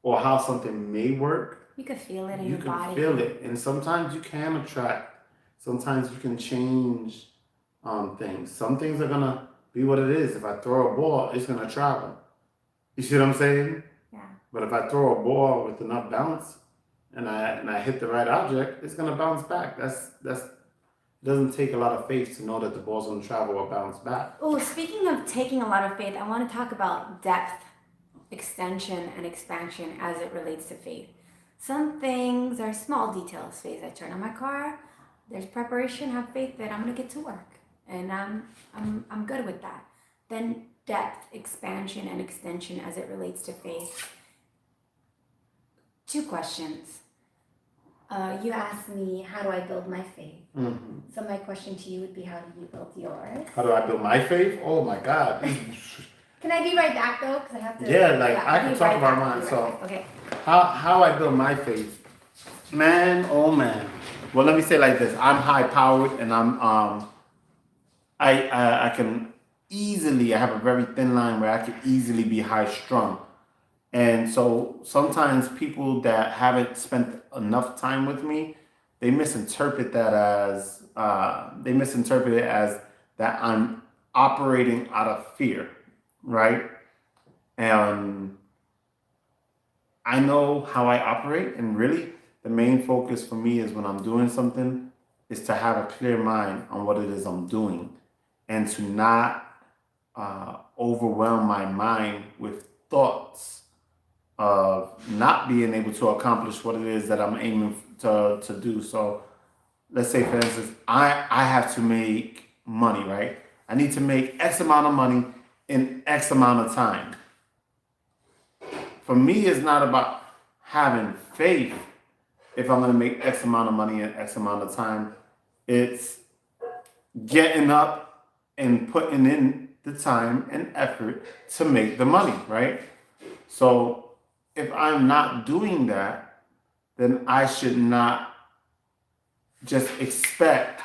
or how something may work, You could feel it in you your can body. feel it. And sometimes you can attract. Sometimes you can change things. Some things are going to be what it is. If I throw a ball, it's going to travel. You see what I'm saying? Yeah. But if I throw a ball with enough bounce and I hit the right object, it's going to bounce back. It doesn't take a lot of faith to know that the ball's going to travel or bounce back. Oh, speaking of taking a lot of faith, I want to talk about depth, extension, and expansion as it relates to faith. Some things are small details. Faith, I turn on my car. There's preparation. Have faith that I'm going to get to work, and I'm good with that. Then depth, expansion, and extension as it relates to faith. 2 questions. You asked me, how do I build my faith? Mm-hmm. So my question to you would be, how do you build yours? How do I build my faith? Oh my God. Can I be right back though? Because I have to. Yeah, I can talk about mine. So okay. How I build my faith, man, oh man. Well, let me say it like this: I'm high powered, and I can easily. I have a very thin line where I can easily be high strung. And so sometimes people that haven't spent enough time with me, they misinterpret that as that I'm operating out of fear, right? And I know how I operate, and really the main focus for me is when I'm doing something is to have a clear mind on what it is I'm doing, and to not overwhelm my mind with thoughts of not being able to accomplish what it is that I'm aiming to do. So let's say, for instance, I have to make money, right? I need to make X amount of money in X amount of time. For me, it's not about having faith if I'm going to make X amount of money in X amount of time. It's getting up and putting in the time and effort to make the money, right? So if I'm not doing that, then I should not just expect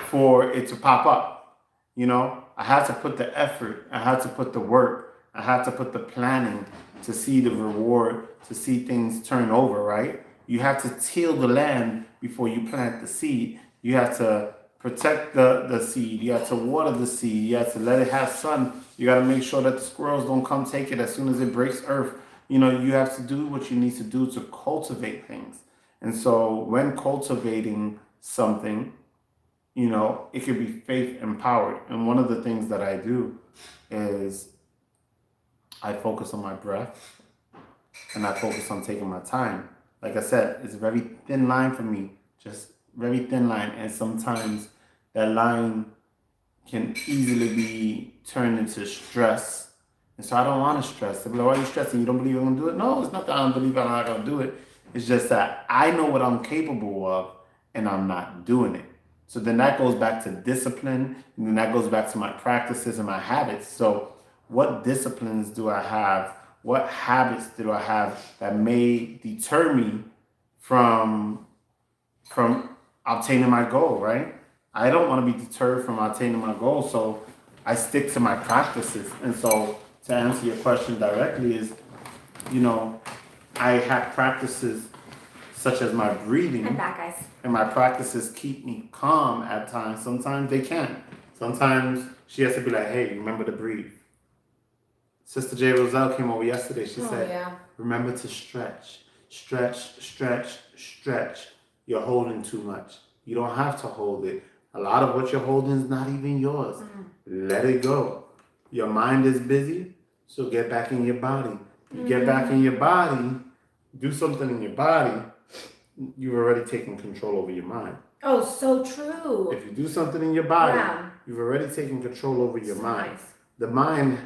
for it to pop up. I have to put the effort, I have to put the work, I have to put the planning to see the reward, to see things turn over, right? You have to till the land before you plant the seed. You have to protect the seed. You have to water the seed. You have to let it have sun. You got to make sure that the squirrels don't come take it as soon as it breaks earth. You know, you have to do what you need to do to cultivate things. And so when cultivating something, you know, it could be faith empowered. And one of the things that I do is I focus on my breath and I focus on taking my time. Like I said, it's a very thin line for me, just very thin line. And sometimes that line can easily be turned into stress. And so I don't want to stress. They'll be like, why are you stressing? You don't believe I'm going to do it? No, it's not that I don't believe I'm not going to do it. It's just that I know what I'm capable of and I'm not doing it. So then that goes back to discipline, and then that goes back to my practices and my habits. So what disciplines do I have? What habits do I have that may deter me from obtaining my goal, right? I don't want to be deterred from obtaining my goal, so I stick to my practices. And so to answer your question directly is, you know, I have practices such as my breathing. I'm back, guys. And my practices keep me calm at times. Sometimes they can't. Sometimes she has to be like, hey, remember to breathe. Sister J. Roselle came over yesterday. She said, remember to stretch. Stretch, stretch, stretch. You're holding too much. You don't have to hold it. A lot of what you're holding is not even yours. Let it go. Your mind is busy, so get back in your body. You get back in your body, do something in your body, you've already taken control over your mind. Oh, so true. If you do something in your body, you've already taken control over your mind. Nice. The mind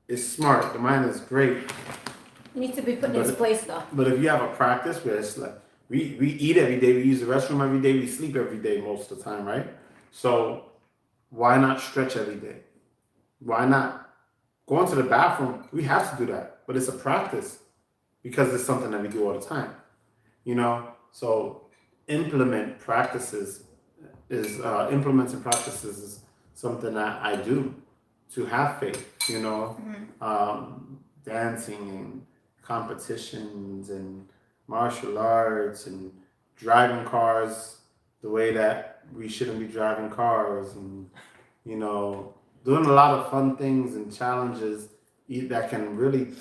is smart. The mind is great. It needs to be put in its place, though. But if you have a practice where it's like, we eat every day, we use the restroom every day, we sleep every day most of the time, right? So why not stretch every day? Why not? Going to the bathroom, we have to do that. But it's a practice because it's something that we do all the time. You know, so implementing practices is something that I do to have faith. You know, dancing and competitions and martial arts and driving cars the way that we shouldn't be driving cars, and you know, doing a lot of fun things and challenges that can really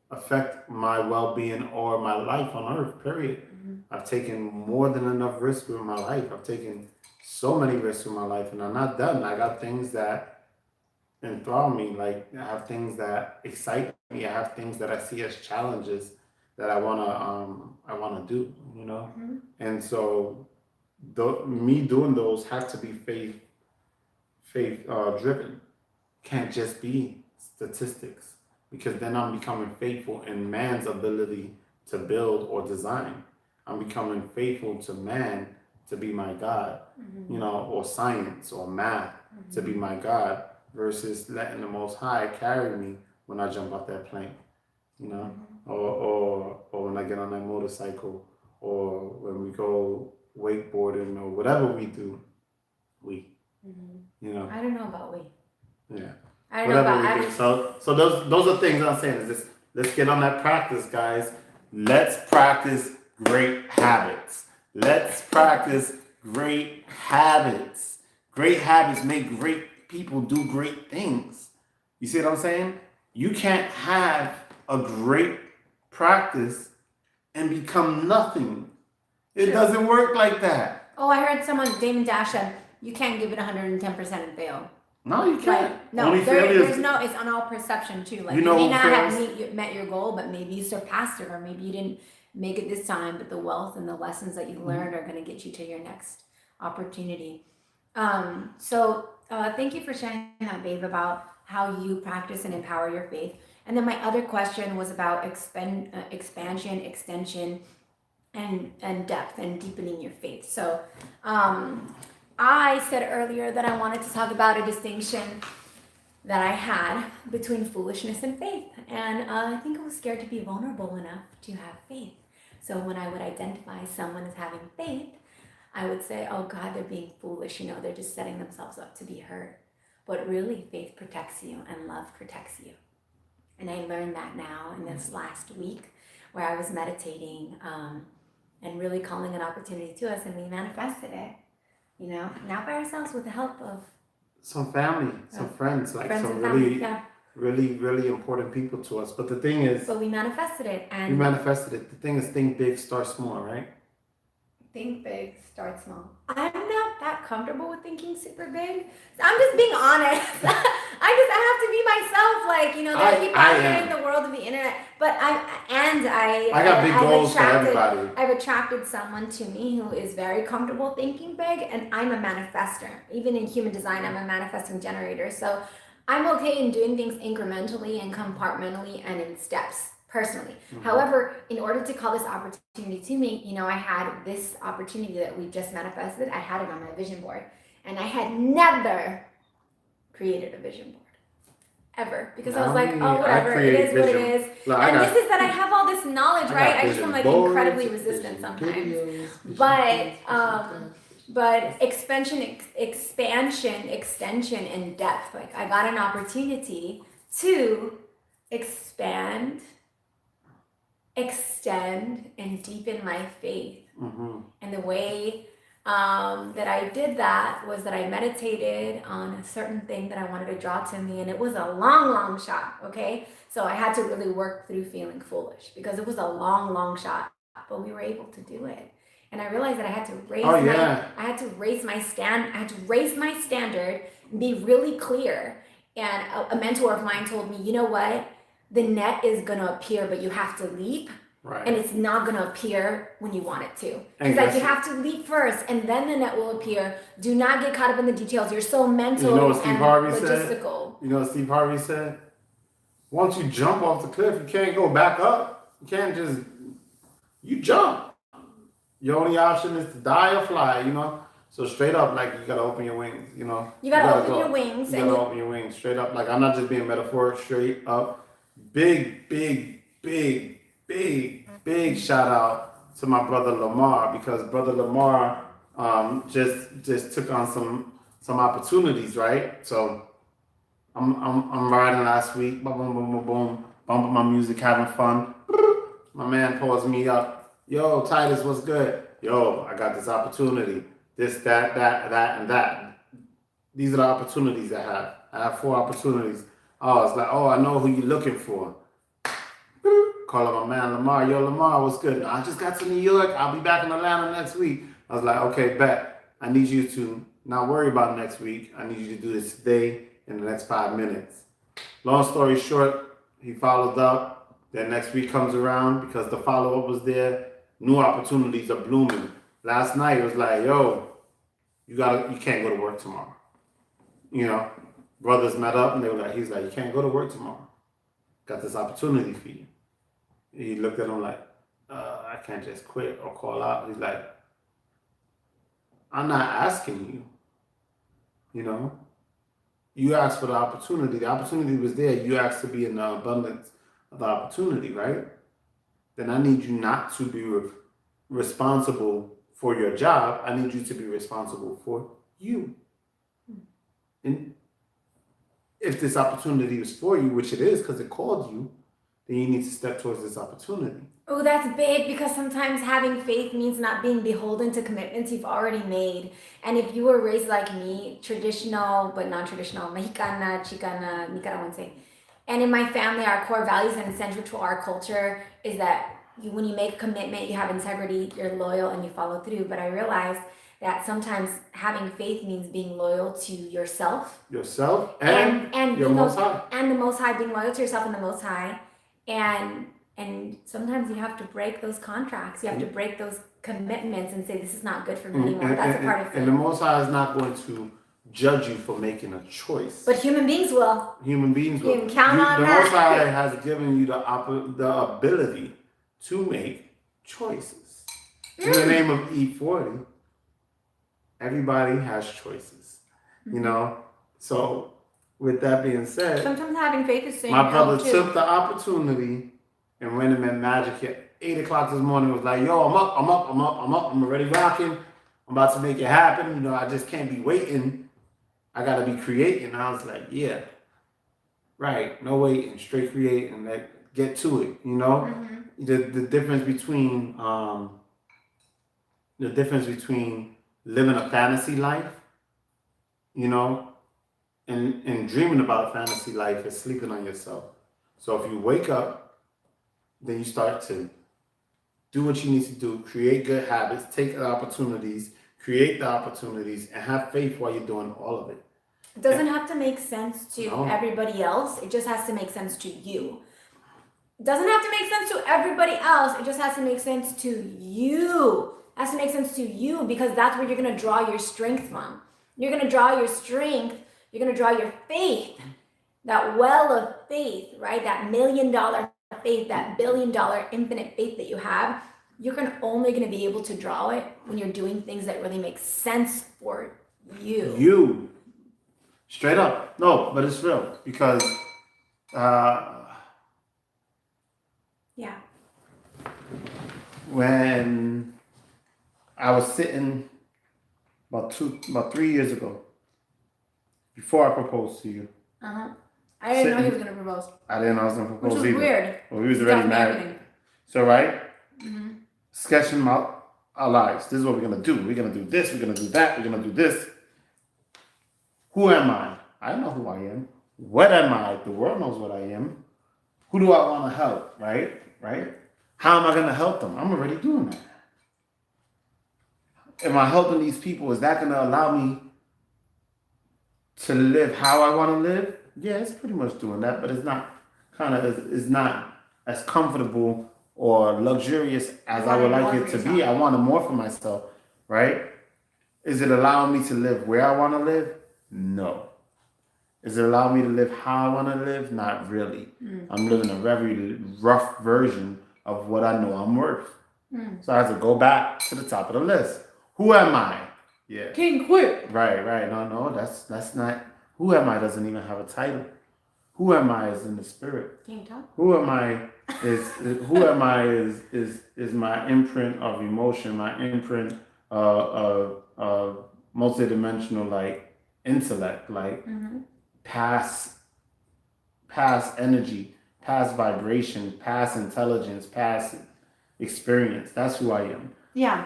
affect my well-being or my life on earth, period. I've taken more than enough risks with my life. I've taken so many risks with my life, and I'm not done. I got things that enthrall me. Like, I have things that excite me. I have things that I see as challenges that I wanna do, you know? And so me doing those have to be faith driven. Can't just be statistics, because then I'm becoming faithful in man's ability to build or design. I'm becoming faithful to man to be my God, you know, or science or math to be my God, versus letting the Most High carry me when I jump off that plane, you know, or when I get on that motorcycle, or when we go wakeboarding, or whatever we do, you know. I don't know about we. Yeah. I don't know about we do. So those are things I'm saying is this. Let's get on that practice, guys. Let's practice great habits. Let's practice great habits. Great habits make great people do great things. You see what I'm saying? You can't have a great practice and become nothing. It doesn't work like that. Oh, I heard Damon Dash said, you can't give it 110% and fail. No, you can't. Like, no, there's no, it's on all perception too. Like, you may not have met your goal, but maybe you surpassed it, or maybe you didn't make it this time, but the wealth and the lessons that you learned are going to get you to your next opportunity. So thank you for sharing that, babe, about how you practice and empower your faith. And then my other question was about expansion, extension, and depth, and deepening your faith. So I said earlier that I wanted to talk about a distinction that I had between foolishness and faith. And I think I was scared to be vulnerable enough to have faith. So when I would identify someone as having faith, I would say, oh God, they're being foolish. You know, they're just setting themselves up to be hurt. But really, faith protects you and love protects you. And I learned that now in this last week, where I was meditating and really calling an opportunity to us, and we manifested it. You know, not by ourselves, with the help of some family, some friends, like friends some and really, family, really, really important people to us. But the thing is, But we manifested it, we and manifested it. The thing is, think big, start small, right? think big, start small. I'm not that comfortable with thinking super big. I'm just being honest. I have to be myself. Like, there are people out here in the world of the internet. But I got big goals for everybody. I've attracted someone to me who is very comfortable thinking big, and I'm a manifester. Even in human design, I'm a manifesting generator. So I'm okay in doing things incrementally and compartmentally and in steps. Personally. However, in order to call this opportunity to me, I had this opportunity that we just manifested. I had it on my vision board, and I had never created a vision board ever, because I was like, oh, whatever, it is what it is. And this is that I have all this knowledge, right? I just am like incredibly resistant sometimes. But expansion, extension, and depth. Like, I got an opportunity to expand, extend, and deepen my faith. And the way that I did that was that I meditated on a certain thing that I wanted to draw to me, and it was a long shot, okay? So I had to really work through feeling foolish, because it was a long shot, but we were able to do it. And I realized that I had to raise my standard and be really clear. And a mentor of mine told me, you know what? The net is going to appear, but you have to leap. Right. And it's not going to appear when you want it to. It's like you have to leap first, and then the net will appear. Do not get caught up in the details. You're so mental and logistical. You know what Steve Harvey said? Once you jump off the cliff, you can't go back up. You can't just, you jump. Your only option is to die or fly, So straight up, like, you got to open your wings, You got to open your wings. You got to open your wings straight up. Like, I'm not just being metaphoric, straight up. Big shout out to my brother Lamar, because brother Lamar just took on some opportunities, right? So I'm riding last week, boom, bumping my music, having fun. My man pulls me up. Yo, Titus, what's good? Yo, I got this opportunity. This, that, and that. These are the opportunities I have. I have 4 opportunities. Oh, it's like, I know who you're looking for. Call up my man Lamar. Yo, Lamar, what's good? I just got to New York. I'll be back in Atlanta next week. I was like, okay, bet. I need you to not worry about next week. I need you to do this today in the next 5 minutes. Long story short, he followed up. Then next week comes around, because the follow-up was there. New opportunities are blooming. Last night it was like, yo, you can't go to work tomorrow. Brothers met up, and he's like, you can't go to work tomorrow. Got this opportunity for you. He looked at him like, I can't just quit or call out. He's like, I'm not asking you. You asked for the opportunity. The opportunity was there. You asked to be in the abundance of the opportunity, right? Then I need you not to be responsible for your job. I need you to be responsible for you. And if this opportunity is for you, which it is because it called you, then you need to step towards this opportunity. Oh, that's big, because sometimes having faith means not being beholden to commitments you've already made. And if you were raised like me, traditional but non-traditional, Mexicana, Chicana, Nicaragüense, and in my family, our core values and central to our culture is that when you make a commitment, you have integrity, you're loyal, and you follow through. But I realized that sometimes having faith means being loyal to yourself. And your Most High. And the Most High, being loyal to yourself and the Most High. And sometimes you have to break those contracts. You have to break those commitments and say, this is not good for me anymore. That's a part of faith. And the Most High is not going to judge you for making a choice. But human beings will. You can count on the that. The Most High has given you the ability to make choices. In the name of E40, everybody has choices. So with that being said, sometimes having faith is saying my brother took the opportunity and went and met Magic at 8 o'clock this morning. Was like, yo, I'm already rocking. I'm about to make it happen. I just can't be waiting. I gotta be creating. I was like, yeah, right. No waiting, straight creating. Like, get to it. The difference between living a fantasy life, and dreaming about a fantasy life is sleeping on yourself. So if you wake up, then you start to do what you need to do, create good habits, take the opportunities, create the opportunities, and have faith while you're doing all of it. It doesn't have to make sense to No. everybody else. It just has to make sense to you. It doesn't have to make sense to everybody else. It just has to make sense to you. It has to make sense to you because that's where you're going to draw your strength from. You're going to draw your strength. You're going to draw your faith, that well of faith, right? That $1 million faith, that $1 billion infinite faith that you have. You're only going to be able to draw it when you're doing things that really make sense for you. You. Straight up. No, but it's real because Yeah. when I was sitting about 3 years ago, before I proposed to you, I didn't know he was going to propose, I didn't know I was going to which propose was either. weird. Well, we was It's already definitely married. happening. So, right? Sketching out our lives. This is what we're going to do. We're going to do this. We're going to do that. We're going to do this. Who am I? I know who I am. What am I? The world knows what I am. Who do I want to help? Right? Right? How am I going to help them? I'm already doing that. Am I helping these people? Is that going to allow me to live how I want to live? Yeah, it's pretty much doing that, but it's not it's not as comfortable or luxurious as I would like it to be. I want it more for myself, right? Is it allowing me to live where I want to live? No. Is it allowing me to live how I want to live? Not really. I'm living a very rough version of what I know I'm worth. So I have to go back to the top of the list. Who am I? Yeah. King quit. Right. No, that's not. Who am I doesn't even have a title. Who am I is in the spirit. King talk. Who am I is my imprint of emotion, my imprint of multidimensional like intellect, like past energy, past vibration, past intelligence, past experience. That's who I am. Yeah.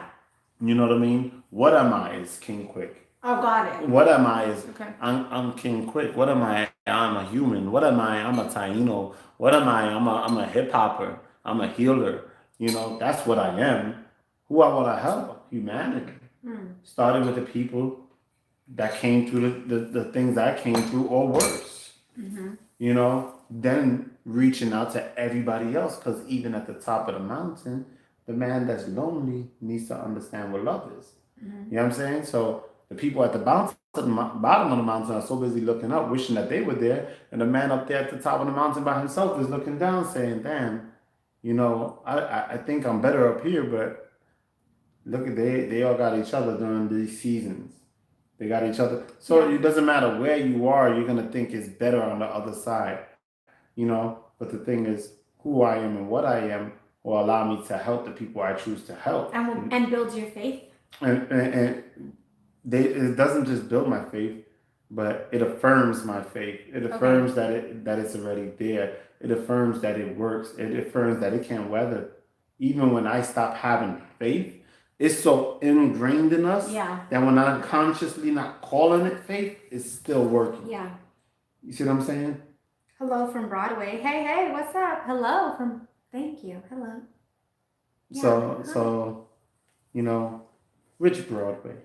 You know what I mean? What am I is King Quick. Oh, got it. What am I is Okay. I'm King Quick. What am I? I'm a human. What am I? I'm a Taino. What am I? I'm a hip hopper. I'm a healer. You know, that's what I am. Who I want to help? Humanity. Starting with the people that came through the things I came through or worse. You know, then reaching out to everybody else because even at the top of the mountain, the man that's lonely needs to understand what love is. You know what I'm saying? So the people at the bottom of the mountain are so busy looking up, wishing that they were there, and the man up there at the top of the mountain by himself is looking down, saying, "Damn, you know, I think I'm better up here, but look at they all got each other during these seasons. They got each other. So it doesn't matter where you are, you're gonna think it's better on the other side, you know. But the thing is, who I am and what I am will allow me to help the people I choose to help, And builds your faith. and it doesn't just build my faith, but it affirms my faith. It affirms that it's already there. It affirms that it works. It affirms that it can weather. Even when I stop having faith, it's so ingrained in us that when I'm consciously not calling it faith, it's still working. Yeah. You see what I'm saying? Hello from Broadway. Hey, what's up? Hello from. Thank you. Hello. So you know, which Broadway?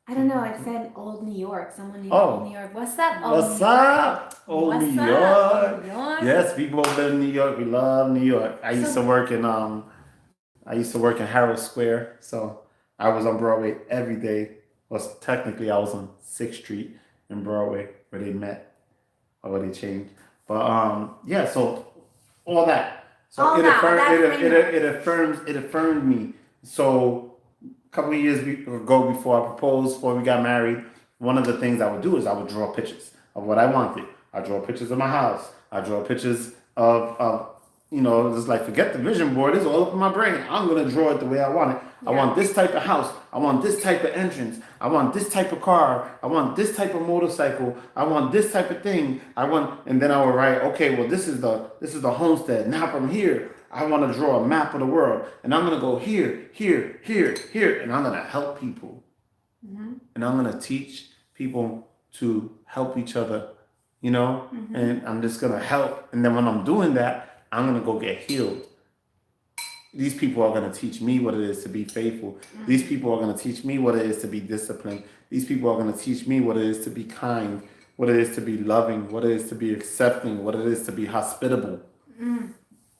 I don't know. I said Old New York. Someone named Oh. Old New York. What's up? Old What's New up? York? Old What's New up, York. Old New York? Yes, people who live in New York, we love New York. I used to work in Herald Square, so I was on Broadway every day. Well, technically, I was on 6th Street in Broadway where they met or where they changed. But yeah, so all that. So it affirmed me. So a couple of years ago, before I proposed, before we got married, one of the things I would do is I would draw pictures of what I wanted. I draw pictures of my house. I draw pictures of you know, just like forget the vision board. It's all up in my brain. I'm gonna draw it the way I want it. I want this type of house. I want this type of entrance. I want this type of car. I want this type of motorcycle. I want this type of thing. And then I would write, okay, well, this is the homestead. Now from here, I want to draw a map of the world, and I'm gonna go here, here, here, here, and I'm gonna help people, and I'm gonna teach people to help each other you know, and I'm just gonna help. And then when I'm doing that, I'm gonna go get healed. These people are going to teach me what it is to be faithful. These people are going to teach me what it is to be disciplined. These people are going to teach me what it is to be kind, what it is to be loving, what it is to be accepting, what it is to be hospitable.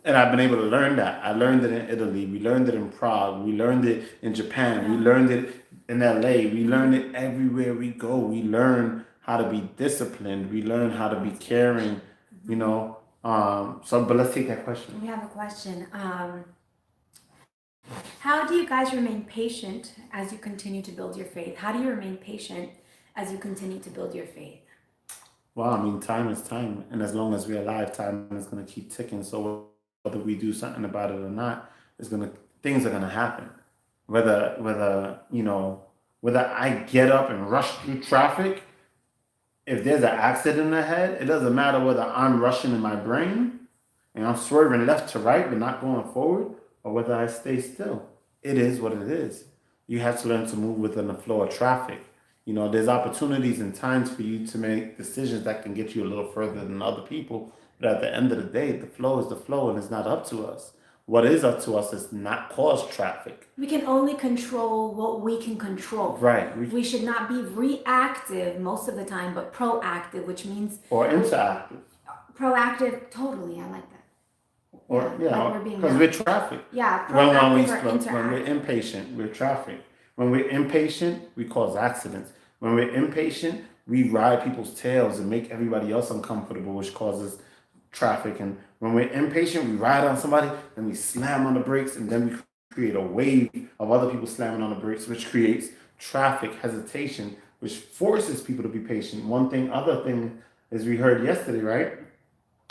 And I've been able to learn that. I learned it in Italy. We learned it in Prague. We learned it in Japan. We learned it in LA. We learned it everywhere we go. We learn how to be disciplined. We learn how to be caring, you know. But let's take that question. We have a question. How do you guys remain patient as you continue to build your faith? How do you remain patient as you continue to build your faith? Well, I mean, time is time, and as long as we're alive, time is going to keep ticking. So whether we do something about it or not, things are gonna happen. Whether you know, whether I get up and rush through traffic, if there's an accident ahead, it doesn't matter whether I'm rushing in my brain and I'm swerving left to right but not going forward, or whether I stay still. It is what it is. You have to learn to move within the flow of traffic. You know, there's opportunities and times for you to make decisions that can get you a little further than other people. But at the end of the day, the flow is the flow and it's not up to us. What is up to us is not cause traffic. We can only control what we can control. Right. We should not be reactive most of the time, but proactive, which means... Or interactive. Proactive, totally, I like that. Or like because we're traffic. Yeah, proactive when we're impatient, we're traffic. When we're impatient, we cause accidents. When we're impatient, we ride people's tails and make everybody else uncomfortable, which causes traffic. And when we're impatient, we ride on somebody, then we slam on the brakes, and then we create a wave of other people slamming on the brakes, which creates traffic hesitation, which forces people to be patient. Other thing is we heard yesterday, right?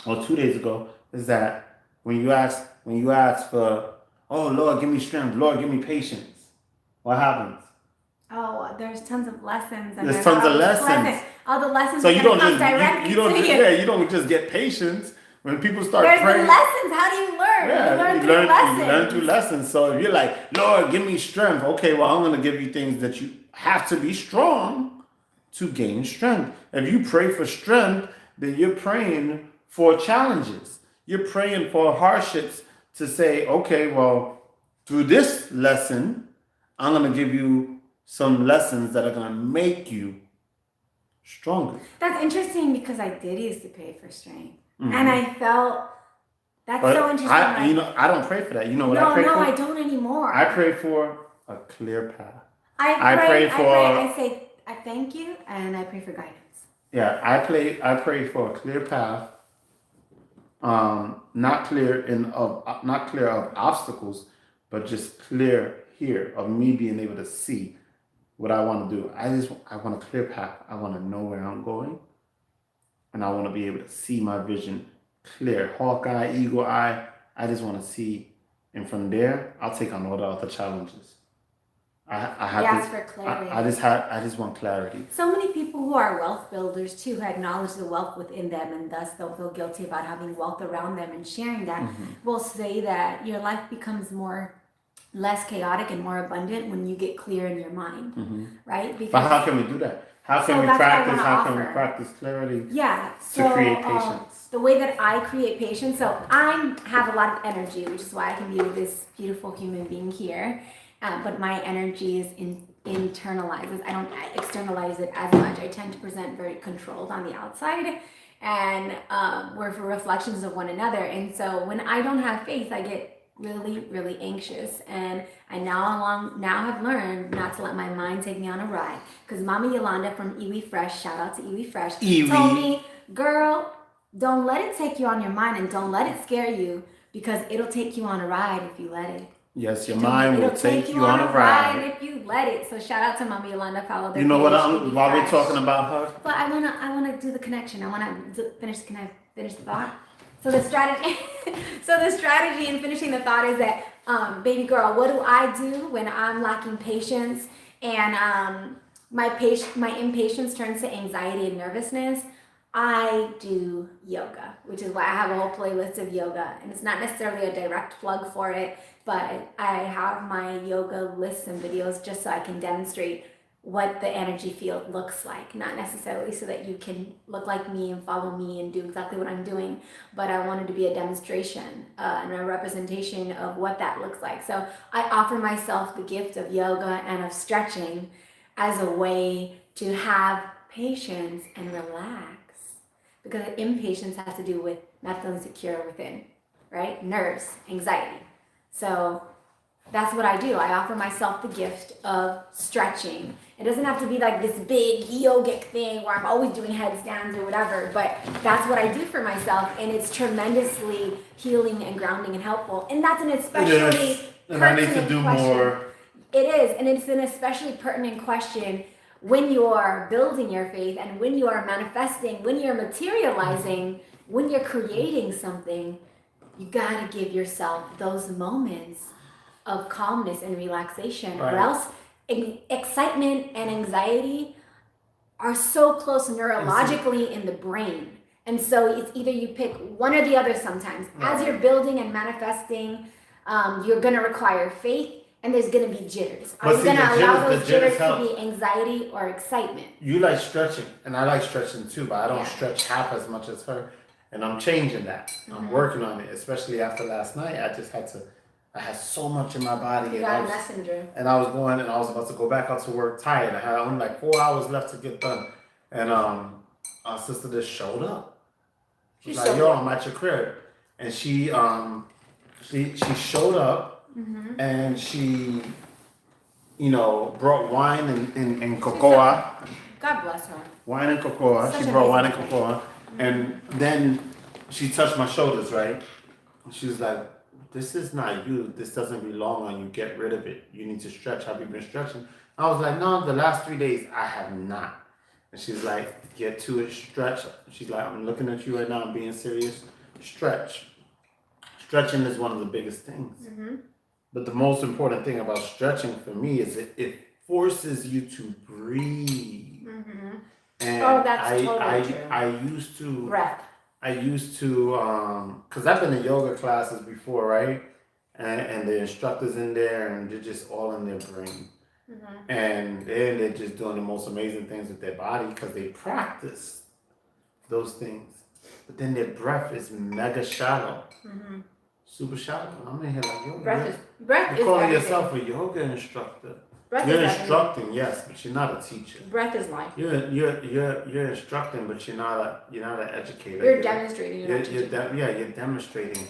Or 2 days ago, is that when you ask for, oh Lord, give me strength, Lord, give me patience, what happens? Oh, there's tons of lessons. And there's tons of lessons. All the lessons. So you don't you don't just get patience when people start there's praying. The lessons. How do you learn? Yeah, you learn through lessons. So if you're like, Lord, give me strength. Okay, well, I'm going to give you things that you have to be strong to gain strength. If you pray for strength, then you're praying for challenges. You're praying for hardships to say, okay, well, through this lesson, I'm going to give you some lessons that are going to make you stronger. That's interesting because I did used to pray for strength. And I felt so interesting. I don't pray for that. You know what I pray for? No, I don't anymore. I pray for a clear path. I say I thank you and I pray for guidance. Yeah, I pray for a clear path. Not clear of obstacles, but just clear here of me being able to see what I want to do. I want a clear path. I want to know where I'm going, and I want to be able to see my vision clear. Hawkeye, eagle eye. I just want to see, and from there, I'll take on all the other challenges. For clarity. I just want clarity. So many people who are wealth builders too, who acknowledge the wealth within them and thus don't feel guilty about having wealth around them and sharing that, will say that your life becomes less chaotic and more abundant when you get clear in your mind, right? But how can we do that? How can we practice clarity? Yeah, to create patience. The way that I create patience, so I have a lot of energy, which is why I can be with this beautiful human being here. But my energy is internalized. I don't externalize it as much. I tend to present very controlled on the outside, and we're reflections of one another. And so when I don't have faith, I get really, really anxious. And I now have learned not to let my mind take me on a ride. Because Mama Yolanda from Iwi Fresh, shout out to Iwi Fresh, told me, girl, don't let it take you on your mind and don't let it scare you, because it'll take you on a ride if you let it. Yes, your mind will take you on a ride if you let it. So shout out to Mama Yolanda. Follow their You know page, while we're talking about her? But I wanna do the connection. I wanna finish. Can I finish the thought? So the strategy in finishing the thought is that, baby girl, what do I do when I'm lacking patience and my impatience turns to anxiety and nervousness? I do yoga, which is why I have a whole playlist of yoga, and it's not necessarily a direct plug for it, but I have my yoga lists and videos just so I can demonstrate what the energy field looks like, not necessarily so that you can look like me and follow me and do exactly what I'm doing, but I wanted to be a demonstration and a representation of what that looks like. So I offer myself the gift of yoga and of stretching as a way to have patience and relax, because impatience has to do with not feeling secure within, right? Nerves, anxiety. So that's what I do. I offer myself the gift of stretching. It doesn't have to be like this big yogic thing where I'm always doing headstands or whatever, but that's what I do for myself, and it's tremendously healing and grounding and helpful. And that's an especially and I need to do question. more. It is, and it's an especially pertinent question when you are building your faith and when you are manifesting, when you're materializing, when you're creating something. You gotta give yourself those moments of calmness and relaxation, Right. or else excitement and anxiety are so close neurologically in the brain. And so it's either you pick one or the other sometimes. As Right. you're building and manifesting, you're gonna require faith, and there's gonna be jitters. Are But you see, gonna the allow jitters those jitters to help. be anxiety or excitement? You like stretching, and I like stretching too, but I don't Yeah. stretch half as much as her. And I'm changing that. I'm working on it, especially after last night. I had so much in my body. You and got I a was, messenger. and I was going, and I was about to go back out to work tired. I had only like 4 hours left to get done. And our sister just showed up. She was She like, showed yo, up. I'm at your crib. And she showed up, and she, brought wine and cocoa. God bless her. Wine and cocoa. Such She a brought nice wine and lady. cocoa. And then she touched my shoulders, right? And she was like, this is not you. This doesn't belong on you. Get rid of it. You need to stretch. Have you been stretching? I was like, no, the last 3 days I have not. And she's like, get to it, stretch. She's like, I'm looking at you right now. I'm being serious. Stretch. Stretching is one of the biggest things. But the most important thing about stretching for me is it forces you to breathe. And Oh, that's totally true. I used to, because I've been in yoga classes before, right? And the instructors in there, and they're just all in their brain. And then they're just doing the most amazing things with their body because they practice those things. But then their breath is mega shallow. Super shallow. I'm in here like, yo, Breath you're is calling everything. yourself a yoga instructor. Breath You're is everything. instructing, yes, but you're not a teacher. Breath is life. You're instructing, but you're not an educator. You're demonstrating. You're not teaching. You're demonstrating.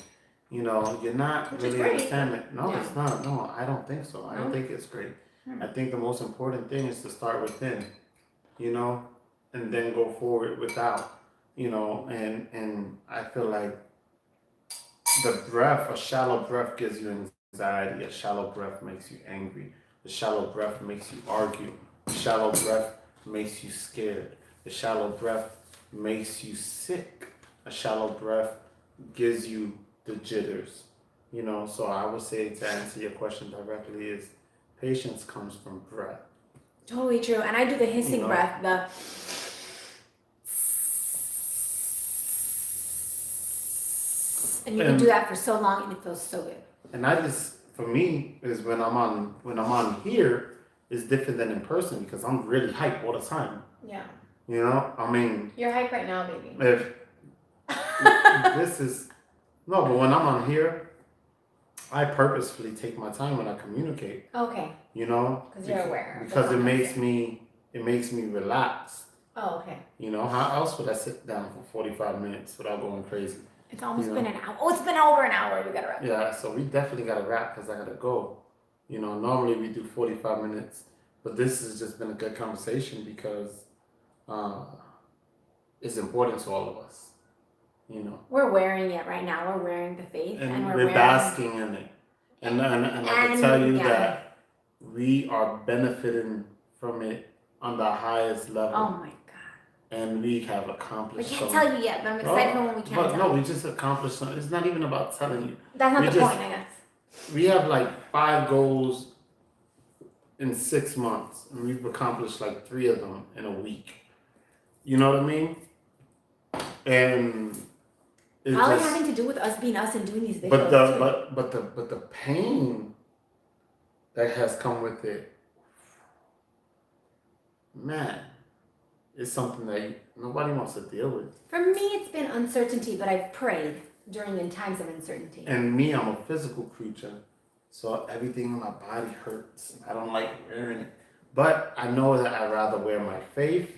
You're not Which is really great. understanding. No, Yeah. it's not. No, I don't think so. I don't No? think it's great. I think the most important thing is to start within, and then go forward without, and I feel like the breath, a shallow breath gives you anxiety. A shallow breath makes you angry. A shallow breath makes you argue. A shallow breath makes you scared. A shallow breath makes you sick. A shallow breath gives you the jitters. So I would say, to answer your question directly, is patience comes from breath. Totally true. And I do the hissing breath. And you can do that for so long, and it feels so good. And for me, is when I'm on here, is different than in person because I'm really hyped all the time. Yeah. I mean, You're hype right now, baby. if but when I'm on here, I purposefully take my time when I communicate. Okay. Because you're aware. Because it makes me relax. Oh, okay. How else would I sit down for 45 minutes without going crazy? It's almost been an hour. Oh, it's been over an hour. We gotta wrap. Yeah, so we definitely gotta wrap because I gotta go. Normally we do 45 minutes, but this has just been a good conversation because it's important to all of us. We're wearing it right now. We're wearing the faith, and we're basking in it. And I can tell you that we are benefiting from it on the highest level. Oh my God. And we have accomplished. We can't tell you yet, but I'm excited for when we can. But no, we just accomplished something. It's not even about telling you. That's not the point, I guess. We have like 5 goals in 6 months, and we've accomplished like 3 of them in a week. You know what I mean? And it's all having to do with us being us and doing these videos. But the pain that has come with it, man, it's something that nobody wants to deal with. For me, it's been uncertainty, but I've prayed during in times of uncertainty. And me, I'm a physical creature, so everything in my body hurts. I don't like wearing it, but I know that I'd rather wear my faith,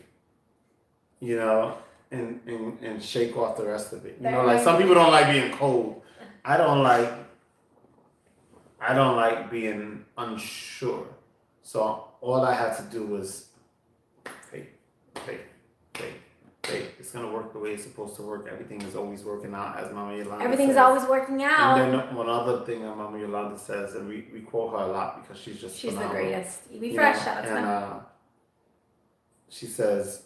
you know, and shake off the rest of it. You know, like some people don't like being cold. I don't like being unsure. So all I had to do was faith. It's gonna work the way it's supposed to work. Everything is always working out, as Mama Yolanda Everything's says. always working out. And then one other thing that Mama Yolanda says, and we quote her a lot because she's just She's phenomenal. the greatest. We You fresh know, out. and she says,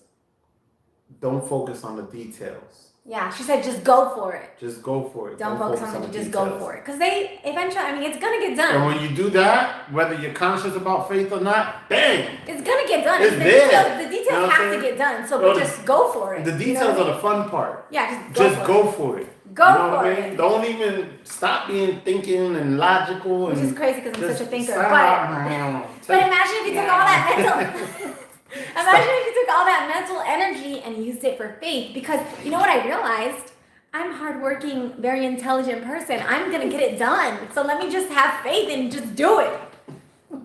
don't focus on the details. Yeah, she said just go for it. Just go for it. Don't focus on the it, just details. go for it. Because they eventually, I mean, it's going to get And done. when you do that, whether you're conscious about faith or not, bang! It's going to get done. It's the there. Details, the details You know what I'm have to saying? get done. So No, just go for it. The You know details what I are mean? the fun part. Yeah, Just go for it. Go You know for what I it. mean? Don't even stop being thinking and logical. Which and is crazy because I'm just such a thinker. stop. But imagine if you took all that mental... Imagine if you took all that mental energy and used it for faith. Because you know what I realized? I'm a hardworking, very intelligent person. I'm gonna get it done. So let me just have faith and just do it.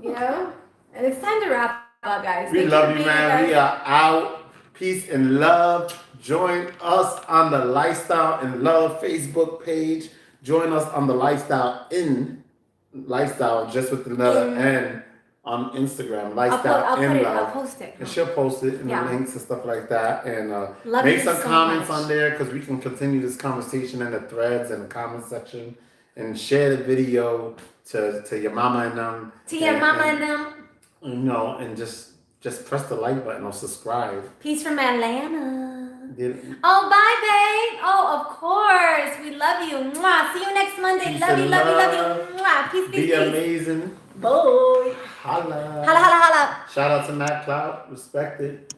You know? And it's time to wrap up, guys. We Thank love for you, being man. with We us. are out. Peace and love. Join us on the Lifestyle and Love Facebook page. Join us on the Lifestyle just with the letter N on Instagram. Lifestyle I'll in put it. Love. I'll post it. And she'll post it in Yeah. the links and stuff like that. And Love make you some so comments much. on there because we can continue this conversation in the threads and the comment section. And share the video to your mama and them. To your mama and them. You know, and just press the like button or subscribe. Peace from Atlanta. Did- Oh, bye, babe. Oh, of course. We love you. Mwah. See you next Monday. Peace Love you, and love you, love love. you. Mwah. Peace, Be peace, peace. amazing. Bye. Holla. Holla, holla, holla. Shout out to Matt Cloud. Respect it.